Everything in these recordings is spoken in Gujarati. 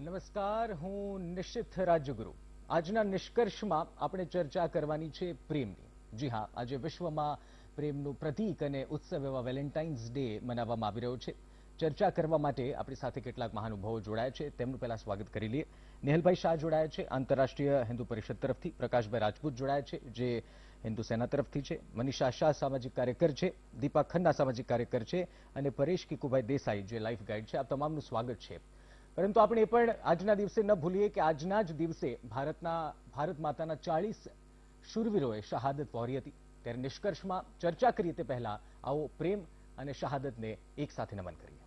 નમસ્કાર, હું નિશ્ચિત રાજ્યગુરુ. આજના નિષ્કર્ષમાં આપણે ચર્ચા કરવાની છે પ્રેમની. જી હા, આજે વિશ્વમાં પ્રેમનું પ્રતીક અને ઉત્સવ એવા વેલેન્ટાઇન્સ ડે મનાવવામાં આવી રહ્યો છે. ચર્ચા કરવા માટે આપણી સાથે કેટલાક મહાનુભાવો જોડાયા છે. તેમનું પહેલા સ્વાગત કરી લઈએ. નેહલભાઈ શાહ જોડાયા છે આંતરરાષ્ટ્રીય હિન્દુ પરિષદ તરફથી. પ્રકાશભાઈ રાજપૂત જોડાયા છે, જે હિન્દુ સેના તરફથી છે. મનીષા શાહ સામાજિક કાર્યકર છે. દીપા ખન્ના સામાજિક કાર્યકર છે. અને પરેશ કિકુભાઈ દેસાઈ, જે લાઈફ ગાઈડ છે. આ તમામનું સ્વાગત છે. પરંતુ આપણે એ પણ આજના દિવસે ન ભૂલીએ કે આજના જ દિવસે ભારત માતાના 40 શૂરવીરોએ શહાદત વહોરી હતી. ત્યારે નિષ્કર્ષમાં ચર્ચા કરીએ તે પહેલા આવો પ્રેમ અને શહાદતને એક સાથે નમન કરીએ.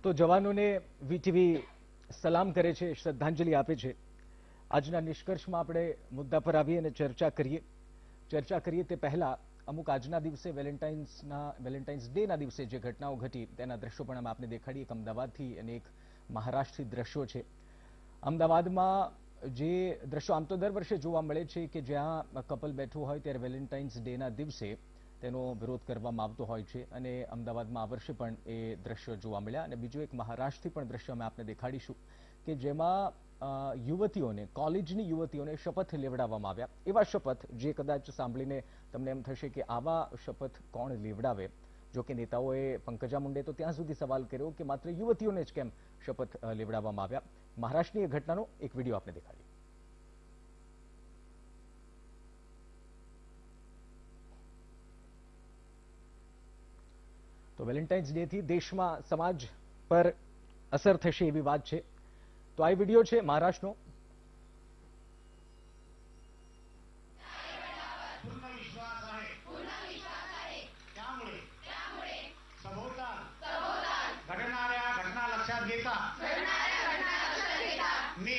તો જવાનોને વીટીવી સલામ કરે છે, શ્રદ્ધાંજલિ આપે છે. આજના નિષ્કર્ષમાં આપણે મુદ્દા પર આવીએ અને ચર્ચા કરીએ તે પહેલા અમુક આજના દિવસે વેલેન્ટાઇન્સ ડેના દિવસે જે ઘટનાઓ ઘટી તેના દ્રશ્યો પણ અમે આપને દેખાડીએ. એક અમદાવાદથી અને એક મહારાષ્ટ્રથી દ્રશ્યો છે. અમદાવાદમાં જે દ્રશ્યો આમ તો દર વર્ષે જોવા મળે છે કે જ્યાં કપલ બેઠું હોય ત્યારે વેલેન્ટાઇન્સ ડેના દિવસે તેનો વિરોધ કરવામાં આવતો હોય છે, અને અમદાવાદમાં આ વર્ષે પણ એ દ્રશ્યો જોવા મળ્યા. અને બીજું એક મહારાષ્ટ્રથી પણ દ્રશ્ય અમે આપને દેખાડીશું કે જેમાં યુવતીઓને, કોલેજની યુવતીઓને શપથ લેવડાવવામાં આવ્યા. એવા શપથ જે કદાચ સાંભળીને તમને એમ થશે કે આવા શપથ કોણ લેવડાવે. જો કે નેતાઓએ, પંકજા મુંડે તો ત્યાં સુધી સવાલ કર્યો કે માત્ર યુવતીઓને જ કેમ શપથ લેવડાવવામાં આવ્યા. મહારાષ્ટ્રની એ ઘટનાનો એક વિડીયો આપને દેખાડીએ. તો વેલેન્ટાઇન્સ ડેથી દેશમાં સમાજ પર અસર થશે એવી વાત છે. તો આ વિડીયો છે મહારાષ્ટ્રનો. घटना लक्षात घेता मी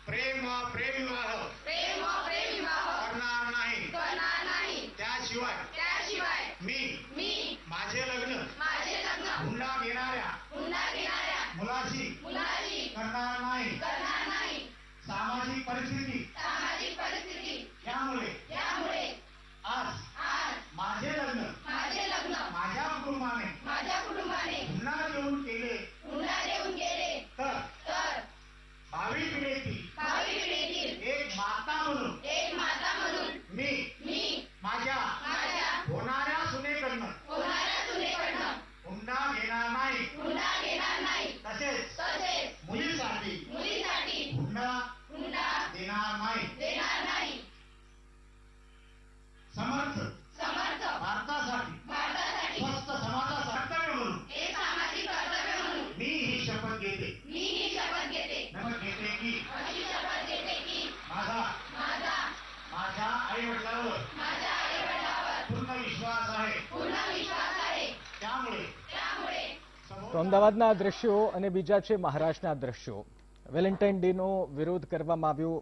प्रेम विवाह करणार नाही. त्याशिवाय मी माझे लग्न हुंडा घेणाऱ्या मुलाशी करणार नाही. सामाजिक परिस्थिती यामुळे आज माझे लग्न माझ्या कुटुंबाने पुन्हा देऊन केले तर भावी पिढीतील एक माता म्हणून मी माझ्या घेते नमः घेते की माझ्या आई वडिलांवर पूर्ण विश्वास आहे त्यामुळे તો અમદાવાદના આ દ્રશ્યો અને બીજા છે મહારાષ્ટ્રના દ્રશ્યો. વેલેન્ટાઇન ડેનો વિરોધ કરવામાં આવ્યો.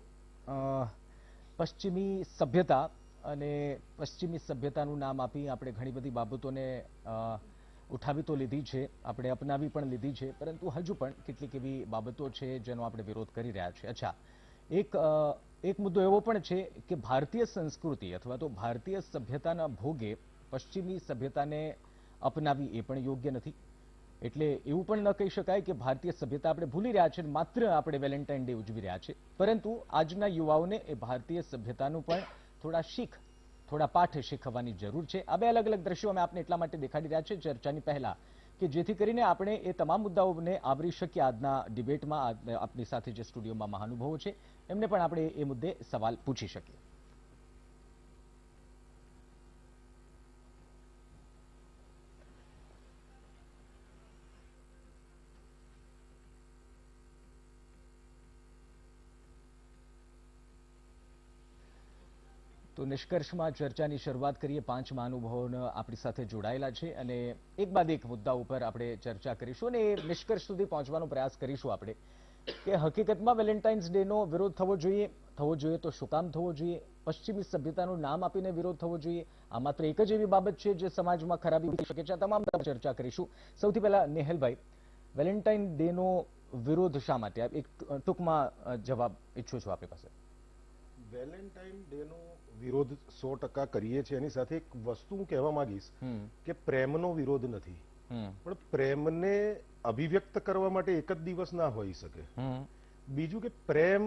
પશ્ચિમી સભ્યતા અને પશ્ચિમી સભ્યતાનું નામ આપી આપણે ઘણી બધી બાબતોને ઉઠાવી તો લીધી છે, આપણે અપનાવી પણ લીધી છે, પરંતુ હજુ પણ કેટલીક એવી બાબતો છે જેનો આપણે વિરોધ કરી રહ્યા છીએ. અચ્છા, એક મુદ્દો એવો પણ છે કે ભારતીય સંસ્કૃતિ અથવા તો ભારતીય સભ્યતાના ભોગે પશ્ચિમી સભ્યતાને અપનાવી એ પણ યોગ્ય નથી. એટલે એવું પણ ન કહી શકાય કે ભારતીય સભ્યતા આપણે ભૂલી રહ્યા છે, માત્ર આપણે વેલેન્ટાઇન ડે ઉજવી રહ્યા છે, પરંતુ આજના યુવાઓને એ ભારતીય સભ્યતાનું પણ થોડા પાઠ શીખવવાની જરૂર છે. આ બે અલગ અલગ દ્રશ્યો અમે આપને એટલા માટે દેખાડી રહ્યા છે ચર્ચાની પહેલા, કે જેથી કરીને આપણે એ તમામ મુદ્દાઓને આવરી શકીએ. આજના ડિબેટમાં આપની સાથે જે સ્ટુડિયોમાં મહાનુભાવો છે એમને પણ આપણે એ મુદ્દે સવાલ પૂછી શકીએ. તો નિષ્કર્ષમાં ચર્ચાની શરૂઆત કરીએ. 5 મહાનુભાવો આપણી સાથે જોડાયેલા છે અને એક બાદ એક મુદ્દા ઉપર આપણે ચર્ચા કરીશું અને એ નિષ્કર્ષ સુધી પહોંચવાનો પ્રયાસ કરીશું આપણે કે હકીકતમાં વેલેન્ટાઇન્સ ડેનો વિરોધ થવો જોઈએ તો શું કામ થવો જોઈએ? પશ્ચિમી સભ્યતાનું નામ આપીને વિરોધ થવો જોઈએ? આ માત્ર એક જ એવી બાબત છે જે સમાજમાં ખરાબી થઈ શકે છે? આ તમામ ચર્ચા કરીશું. સૌથી પહેલા નેહલભાઈ, વેલેન્ટાઇન ડેનો વિરોધ શા માટે? એક ટૂંકમાં જવાબ ઈચ્છું છું આપણી પાસે. વેલેન્ટાઇન ડે નો વિરોધ 100% કરીએ છીએ. એની સાથે એક વસ્તુ હું કહેવા માંગીશ કે પ્રેમનો વિરોધ નથી, પણ પ્રેમને અભિવ્યક્ત કરવા માટે એક જ દિવસ ના હોઈ શકે. બીજું કે પ્રેમ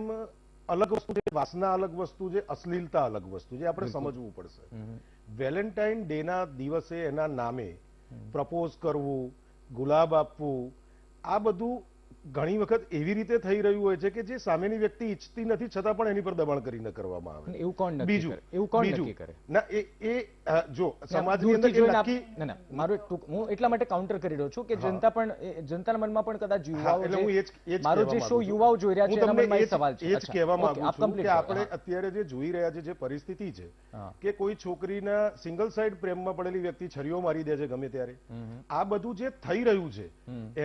અલગ વસ્તુ છે, વાસના અલગ વસ્તુ છે, અશ્લીલતા અલગ વસ્તુ છે. આપણે સમજવું પડશે. વેલેન્ટાઇન ડે ના દિવસે એના નામે પ્રપોઝ કરવું, ગુલાબ આપવું, આ બધું ઘણી વખત એવી રીતે થઈ રહ્યું હોય છે કે જે સામેની વ્યક્તિ ઈચ્છતી નથી છતાં પણ એની પર દબાણ કરીને કરવામાં આવે. એવું કોણ નક્કી કરે? ના, એ જો સમાજની અંદર નક્કી મારો હું એટલા માટે કાઉન્ટર કરી રહ્યો છું કે જનતાના મનમાં પણ કદાચ યુવાઓ, મારો જે શો યુવાઓ જોઈ રહ્યા છે એના મનમાં એ સવાલ છે. એ જ કહેવા માંગુ છું કે આપણે અત્યારે જે જોઈ રહ્યા છે, જે પરિસ્થિતિ છે કે કોઈ છોકરીના સિંગલ સાઇડ પ્રેમમાં પડેલી વ્યક્તિ છરીઓ મારી દે છે ગમે ત્યારે, આ બધું જે થઈ રહ્યું છે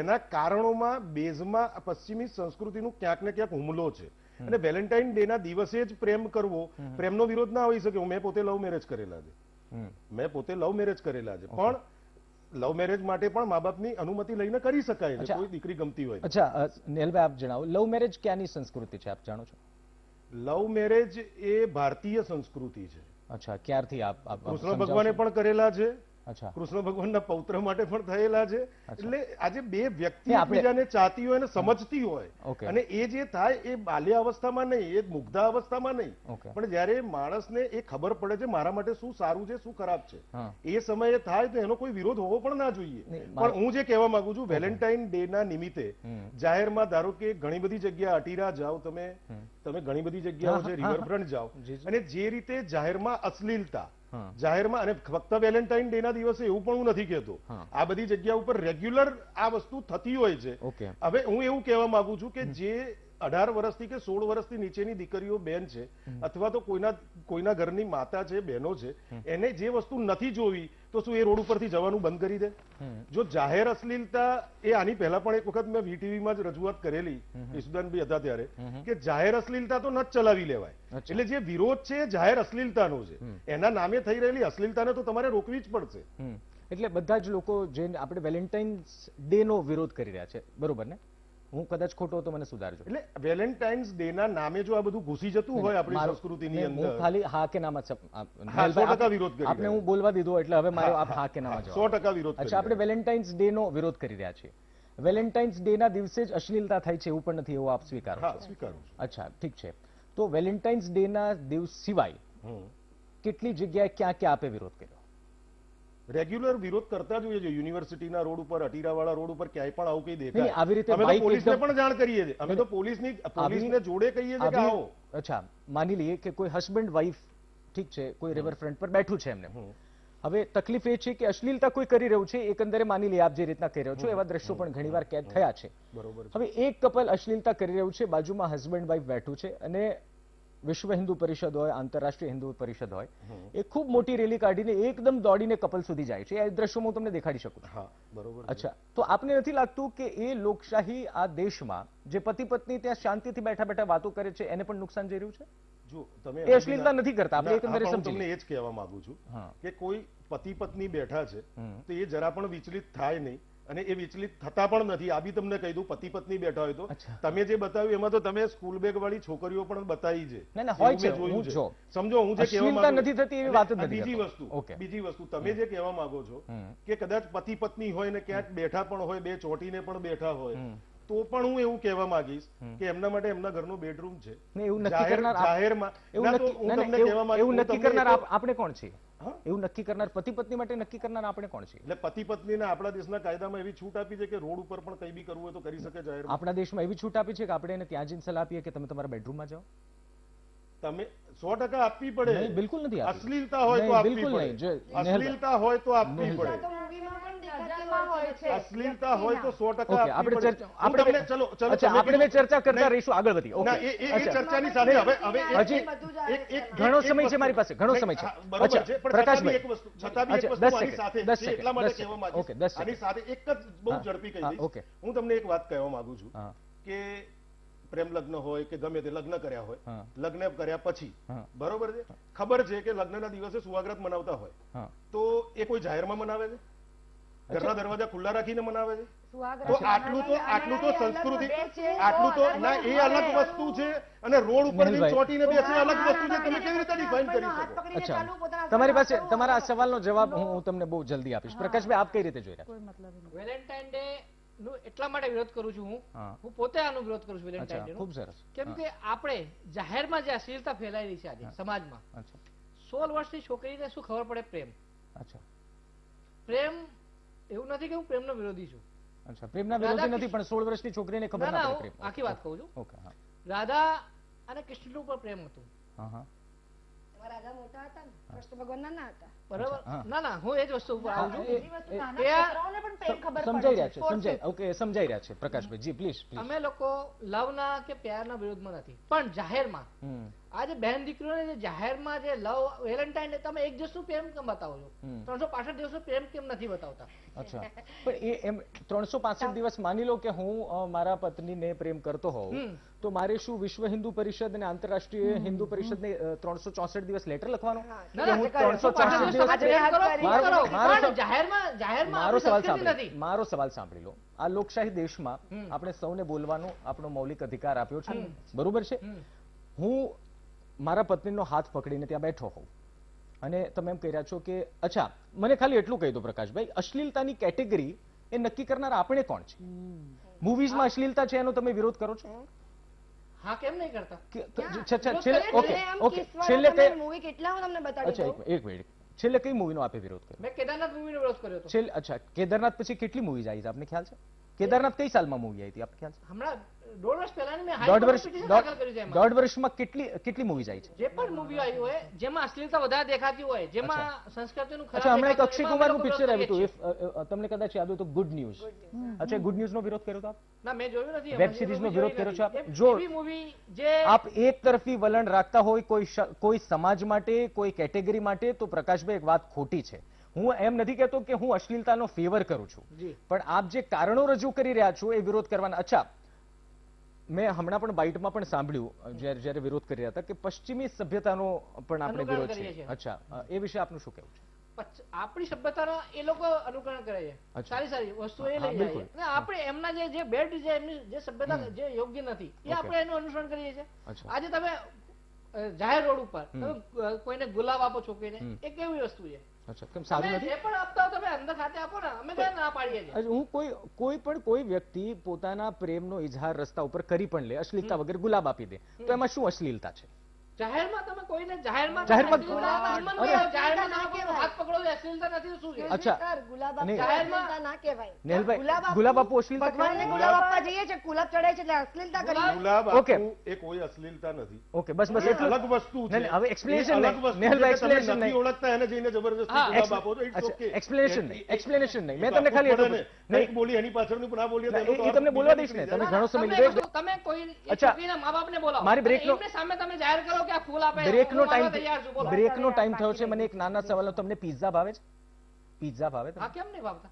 એના કારણોમાં બેઝમાં પશ્ચિમી સંસ્કૃતિનું ક્યાંક ને ક્યાંક હુમલો છે. અને વેલેન્ટાઇન ડે ના દિવસે જ પ્રેમ કરવો, પ્રેમનો વિરોધ ના હોઈ શકે. મેં પોતે લવ મેરેજ કરેલા છે, પણ લવ મેરેજ માટે પણ મા બાપની અનુમતિ લઈને કરી શકાય છે, કોઈ દીકરી ગમતી હોય. અચ્છા નેહલભાઈ, આપ જણાવો, લવ મેરેજ ક્યાંની સંસ્કૃતિ છે, આપ જાણો છો? લવ મેરેજ એ ભારતીય સંસ્કૃતિ છે. અચ્છા, ક્યારથી? આપ કૃષ્ણ ભગવાને પણ કરેલા છે. અચ્છા, કૃષ્ણ ભગવાનના પૌત્ર માટે પણ થયેલા છે. એટલે આજે બે વ્યક્તિ એકબીજાને ચાહતી હોય અને સમજતી હોય, અને એ જે થાય એ બાલ્ય અવસ્થામાં નહીં, એ મુગ્ધા અવસ્થામાં નહીં, પણ જયારે માણસને એ ખબર પડે છે મારા માટે શું સારું છે, શું ખરાબ છે, એ સમયે થાય તો એનો કોઈ વિરોધ હોવો પણ ના જોઈએ. પણ હું જે કહેવા માંગુ છું, વેલેન્ટાઇન ડે ના નિમિત્તે જાહેરમાં ધારો કે ઘણી બધી જગ્યા, અટીરા જાઓ તમે ઘણી બધી જગ્યાઓ છે, રિવરફ્રન્ટ જાઓ, અને જે રીતે જાહેરમાં અશ્લીલતા જાહેરમાં, અને ફક્ત વેલેન્ટાઇન ડે ના દિવસે એવું પણ હું નથી કહેતો, આ બધી જગ્યા ઉપર રેગ્યુલર આ વસ્તુ થતી હોય છે. હવે હું એવું કહેવા માંગુ છું કે જે 18 વર્ષથી કે 16 વર્ષથી નીચેની દીકરીઓ બેન છે, અથવા તો કોઈના ઘરની માતા છે, બહેનો છે, એને જે વસ્તુ નથી જોવી તો શું એ રોડ ઉપરથી જવાનું બંધ કરી દે? જો જાહેર અશ્લીલતા, એ આની પહેલા પણ એક વખત મેં વીટીવીમાં જ રજૂઆત કરેલી, ઈસુદાનભાઈ હતા ત્યારે, કે જાહેર અશ્લીલતા તો ન જ ચલાવી લેવાય. એટલે જે વિરોધ છે એ જાહેર અશ્લીલતાનો છે, એના નામે થઈ રહેલી અશ્લીલતાને તો તમારે રોકવી જ પડશે. એટલે બધા જ લોકો જે આપણે વેલેન્ટાઇન્સ ડે નો વિરોધ કરી રહ્યા છે, બરોબર ને? હું કદાચ ખોટો તો મને સુધારજો. એટલે વેલેન્ટાઇન્સ ડે ના નામે જો આ બધું ઘૂસી જતું હોય આપણી સંસ્કૃતિની અંદર, ખાલી હા કે નામાં 100% વિરોધ કરી આપણે હું બોલવા દીધો એટલે હવે મારો આપ હા કે નામાં 100% વિરોધ. અચ્છા, આપણે વેલેન્ટાઇન્સ ડે નો વિરોધ કરી રહ્યા છીએ. વેલેન્ટાઇન્સ ડે ના દિવસે જ અશ્લીલતા થાય છે એવું પણ નથી, એવું આપ સ્વીકારો છો? સ્વીકારું છું. અચ્છા, ઠીક છે. તો વેલેન્ટાઇન્સ ડે ના દિવસ સિવાય કેટલી જગ્યાએ ક્યાં ક્યાં આપે વિરોધ કર્યો? રેગ્યુલર વિરોધ કરતા જોઈએ છે. યુનિવર્સિટીના રોડ ઉપર, અટીરાવાળા રોડ ઉપર ક્યાંય પણ આવું કઈ દેખાય આવી રીતે અમે તો પોલીસને પણ જાણ કરીએ છીએ. અમે તો પોલીસને જોડે કહીએ છીએ કે આવો. અચ્છા, માની લઈએ કે કોઈ હસબન્ડ વાઈફ, ઠીક છે, કોઈ રિવરફ્રન્ટ પર બેઠું છે એમને, હવે તકલીફ એ છે કે અશ્લીલતા કોઈ કરી રહ્યું છે, એકંદરે માની લઈએ આપ જે રીતના કહી રહ્યો છો એવા દ્રશ્યો પણ ઘણીવાર કેદ થયા છે. બરોબર. હવે એક કપલ અશ્લીલતા કરી રહ્યું છે, બાજુમાં હસબન્ડ વાઇફ બેઠું છે અને વિશ્વ હિન્દુ પરિષદ હોય, આંતરરાષ્ટ્રીય હિન્દુ પરિષદ હોય, એ ખૂબ મોટી રેલી કાઢીને એકદમ દોડીને કપલ સુધી જાય છે. એ દ્રશ્યો હું તમને દેખાડી શકું છું. હા, બરોબર. અચ્છા, તો આપને નથી લાગતું કે એ લોકશાહી આ દેશમાં જે પતિ પત્ની ત્યાં શાંતિથી બેઠા બેઠા વાતો કરે છે એને પણ નુકસાન જઈ રહ્યું છે? જો તમે એ અશ્લીલતા નથી કરતા, આપણે એકંદરે હું સમજી તમને એ જ કહેવા માંગુ છું હા. કે કોઈ પતિ પત્ની બેઠા છે તો એ જરા પણ વિચલિત થાય નહીં, અને એ વિચલિત થતા પણ નથી. આ બી તમને કહી દઉં, પતિ પત્ની બેઠા હોય તો તમે જે બતાવ્યું એમાં તો તમે સ્કૂલ બેગ વાળી છોકરીઓ પણ બતાવી છે. ના, ના, હોય છે, એવું મેં હું જોયું જો છે. સમજો હું જે કહેવા અશ્લીલતા માંગુ નથી થતી એવી વાત જ નથી બીજી કરતો. વસ્તુ ઓકે. બીજી વસ્તુ તમે જે કહેવા માંગો છો કે કદાચ પતિ પત્ની હોય ને ક્યાંક બેઠા પણ હોય, બે ચોટીને પણ બેઠા હોય, તો પણ હું એવું કહેવા માંગીશ કે એમના માટે એમના ઘરનો બેડરૂમ છે. એવું નક્કી કરનાર જાહેરમાં એવું નક્કી કરનાર આપણે કોણ છે? એવું નક્કી કરનાર પતિ પત્ની માટે નક્કી કરનાર આપણે કોણ છે? એટલે પતિ પત્નીને આપણા દેશના કાયદામાં એવી છૂટ આપી છે કે રોડ ઉપર પણ કંઈ બી કરવું હોય તો કરી શકે જાહેરમાં. આપણા દેશમાં એવી છૂટ આપી છે કે આપણે એને ત્યાં જઈને સલાહ આપીએ કે તમે તમારા બેડરૂમમાં જાઓ? તમે 100% આપવી પડે. નહીં, બિલકુલ નથી આપી. અશ્લીલતા હોય તો નહીં, આપવી બિલકુલ નહીં. પડે. જો અશ્લીલતા હોય તો આપવી નેહલભાઈ. પડે. તો મૂવીમાં પણ દેખાડવામાં હોય છે. અશ્લીલતા હોય તો 100% ઓકે, આપવી આપણે પડે. આપણે હું તમને ચલો અચ્છા, તમે આપણે બે કીધું- ચર્ચા કરતા નહીં, રહીશું, આગળ વધી. ઓકે. ના, એ અચ્છા. ચર્ચાની સાથે હવે હજી એક ઘણો એક સમય છે વસ્તુ- મારી પાસે, ઘણો સમય છે. હા, બરોબર અચ્છા, છે, પણ પ્રકાશભાઈ. છતાં બી એક વસ્તુ અચ્છા, 10 આની સેકન્ડ, સાથે 10 છે, એટલા માટે સેકન્ડ, કહેવા 10 માંગીશ. Okay, 10 second. આની સાથે એક જ બહુ હા, ઝડપી કહી હા, દઈશ. ઓકે. હું તમને એક વાત કહેવા માંગુ છું હા. કે પ્રેમ લગ્ન હોય કે ગમે તે લગ્ન કર્યા હોય, હા. લગ્ન કર્યા પછી હા. બરોબર છે, ખબર છે કે લગ્નના દિવસે સુહાગરાત મનાવતા હોય, હા. તો એ કોઈ જાહેરમાં મનાવે છે? ઘરના દરવાજા ખુલ્લા રાખીને મનાવે છે? સુહાગરાત તો આટલું તો સંસ્કૃતિ, બે છે, આટલું તો અલગ ના, એ અલગ વસ્તુ છે, અને રોડ ઉપર નેહલભાઈ. ચોટીને બેસે અલગ વસ્તુ છે. તમે કેવી રીતે ડિફાઇન કરી હાથ શકો? પકડીને અચ્છા, ચાલવું, પોતાના તમારી પાસે હાથ તમારા આ કરવું. સવાલનો જવાબ હું તમને બહુ જલ્દી આપીશ. પ્રકાશભાઈ, આપ કઈ રીતે જોઈ રહ્યા છો? કોઈ મતલબ નહીં. વેલેન્ટાઇન ડે નું એટલા માટે વિરોધ કરું છું હા. હું પોતે આનો વિરોધ કરું છું વેલેન્ટાઇન અચ્છા, ડે ખૂબ સરસ. કેમ કે આપણે જાહેરમાં જે અશ્લીલતા ફેલાઈ રહી છે આજે સમાજમાં, અચ્છા, 16 વર્ષની છોકરીને શું ખબર પડે પ્રેમ? અચ્છા, પ્રેમ એવું નથી કે હું પ્રેમનો વિરોધી છું. અચ્છા, પ્રેમના વિરોધી નથી, પણ 16 વર્ષની છોકરીને ખબર ના, ના ના, પડે હું પ્રેમ. આખી વાત કહું છું. ઓકે, હા, રાધા અને કૃષ્ણ ઉપર પ્રેમ હતું, હા, હા. એવા રાજા મોટા હતા ને, કૃષ્ણ ભગવાન નાના હતા. બરાબર? હા. ના, ના, હું એ જ વસ્તુ ઉપર આવું છું. બીજી વસ્તુ, નાના એ આ- છોકરાઓને પણ પ્રેમ ખબર પડે સમજાઈ રહ્યા છે, Sports સમજાય. ઓકે, સમજાઈ રહ્યા છે પ્રકાશભાઈ જી, પ્લીઝ પ્લીઝ. અમે લોકો લવના કે પ્યારના વિરોધમાં નથી, પણ જાહેરમાં આજે બહેન દીકરીઓને જે જાહેરમાં જે લવ વેલેન્ટાઇન ડે તમે 1 દિવસનું પ્રેમ કેમ બતાવો છો? 365 દિવસનો પ્રેમ કેમ નથી બતાવતા? અચ્છા, પણ એ એમ 365 દિવસ માની લો કે હું મારા પત્નીને પ્રેમ કરતો હોઉં, તો મારે શું વિશ્વ હિન્દુ પરિષદ અને આંતરરાષ્ટ્રીય હિન્દુ પરિષદને 364 દિવસ લેટર લખવાનો? ના, કે હું ના, 364 દિવસ તમે પ્રેમ કરો, ખૂબ મારો- કરો, મારો- પણ જાહેરમાં મારો આપણી સવાલ સંસ્કૃતિ સાંભળી નથી. મારો સવાલ સાંભળી લો. આ લોકશાહી દેશમાં આપણે સૌને બોલવાનો આપણો મૌલિક અધિકાર આપ્યો છે, બરોબર છે? હું મારા પત્નીનો હાથ પકડીને ત્યાં બેઠો હોઉં અને તમે એમ કહી રહ્યા છો કે અચ્છા, મને ખાલી એટલું કહી દો પ્રકાશભાઈ, અશ્લીલતાની કેટેગરી એ નક્કી કરનાર આપણે કોણ છે? મૂવીઝમાં અશ્લીલતા છે એનો તમે વિરોધ કરો છો? હા, કેમ નહીં કરતા? ઓકે, ઓકે, છેલ્લે કઈ મૂવી કેટલા હું તમને બતાડી અચ્છા, દઉં. એક મિનિટ, છેલ્લે કઈ મૂવીનો આપે વિરોધ કર્યો? મેં કેદારનાથ મૂવીનો વિરોધ કર્યો હતો. છેલ્લે અચ્છા, કેદારનાથ પછી કેટલી મૂવીઝ આવી છે આપને ખ્યાલ છે? કેદારનાથ કઈ સાલમાં મૂવી આવી હતી આપને ખ્યાલ છે? હમણાં 1.5 વર્ષ પહેલાની મેં દોઢ હાઈકોર્ટમાં વર્ષ પિટિશન દાખલ કર્યું છે એમાં. દોઢ વર્ષમાં કેટલી મૂવીઝ આવી છે? જે પણ મૂવી આવી હોય જેમાં અશ્લીલતા વધારે દેખાતી હોય, જેમાં સંસ્કૃતિનું ખરાબ અચ્છા, હમણાં એક દેખાતું અક્ષય હોય, એમાં કુમારનું અમે લોકો પિક્ચર વિરોધ આવ્યું કરીએ છીએ. હતું, તમને કદાચ યાદ હોય તો ગુડ ન્યૂઝ. અચ્છા, ગુડ ન્યૂઝનો વિરોધ કર્યો તો આપ? ના, મેં જોયું નથી. વેબ સિરીઝનો વિરોધ કર્યો છે આપ? જો એવી મૂવી જે આપ એક તરફી વલણ રાખતા હોય કોઈ સમાજ માટે, કોઈ કેટેગરી માટે, તો પ્રકાશભાઈ એક વાત ખોટી છે. હું એમ નથી કહેતો કે હું અશ્લીલતાનો ફેવર કરું છું, જી. પણ આપ જે કારણો રજૂ કરી રહ્યા છો એ વિરોધ કરવાના. અચ્છા, મેં હમણાં પણ બાઇટમાં પણ સાંભળ્યું જ્યારે વિરોધ કરી રહ્યા હતા કે પશ્ચિમી સભ્યતાનો પણ આપણે અનુકરણ વિરોધ કરીએ છે. છીએ. અચ્છા, એ વિશે આપનું શું કહેવું છે? આપણી સભ્યતાનો એ લોકો અનુકરણ કરે છે. અચ્છા. સારી સારી વસ્તુ એ હા, લઈ બિલકુલ. જાય. અને આપણે એમના જે બેડ છે, એમની જે સભ્યતા જે યોગ્ય નથી, એ ઓકે. આપણે એનું અનુસરણ કરીએ છીએ. અચ્છા. આજે તમે જાહેર રોડ ઉપર તમે કોઈને ગુલાબ આપો છોકરીને, એ કેવી વસ્તુ છે? અચ્છા, કેમ સારું તમે નથી? જે પણ આપતા હો તમે અંદર ખાતે આપો ને, અમે ક્યાં ના પાડીએ છીએ. આજે હું કોઈ વ્યક્તિ પોતાના પ્રેમનો ઇઝહાર રસ્તા ઉપર કરી પણ લે, અશ્લીલતા વગર ગુલાબ આપી દે, તો એમાં શું અશ્લીલતા છે? જાહેરમાં તમે કોઈને જાહેરમાં જાહેરમાં- જાહેરમાં તમે કોઈનો હાથ પકડો તો અશ્લીલતા નથી તો શું છે? અચ્છા. સર, ગુલાબ અને- આપવા અશ્લીલતા ના કહેવાય. નેહલભાઈ, ગુલાબ આપવું અશ્લીલતા ભગવાનને કહેવાય? ગુલાબ આપવા જઈએ છે, ગુલાબ ચડાય છે એટલે અશ્લીલતા કરીએ. ગુલાબ ઓકે. આપવું એ કોઈ અશ્લીલતા નથી. ઓકે, બસ બસ એ એટલું. અલગ વસ્તુ છે. નહીં, હવે explanation એ અલગ નહીં. વસ્તુ છે નેહલભાઈ, કે તમે explanation નથી નહીં. ઓળખતા એને જઈને જબરદસ્તી હા, ગુલાબ આપો તો it's અચ્છા, okay. explanation નહીં, explanation નહીં. મેં એ તો તમને ખાલી આપવું એટલું પડે ને. નહીં. કંઈક બોલી એની પાછળનું પણ ના બોલીએ તો ના, એનો તો એ અર્થ તમને બોલવા બીજો દઈશ ને. નીકળી તમે જાય. ઘણો સમય તમે લીધો. તમે કોઈ એક અચ્છા. છોકરીના મા-બાપને બોલાવો. મારી બ્રેકનો- એમની સામે તમે જાહેર કરો કે આ ફૂલ આપે બ્રેકનો હું મારવા ટાઈમ તૈયાર છું, બોલો. બ્રેકનો ટાઈમ થયો છે. મને એક નાના સવાલ. તમને પિઝા ભાવે છે? પિઝા ભાવે હા, છે? કેમ નહીં ભાવતા?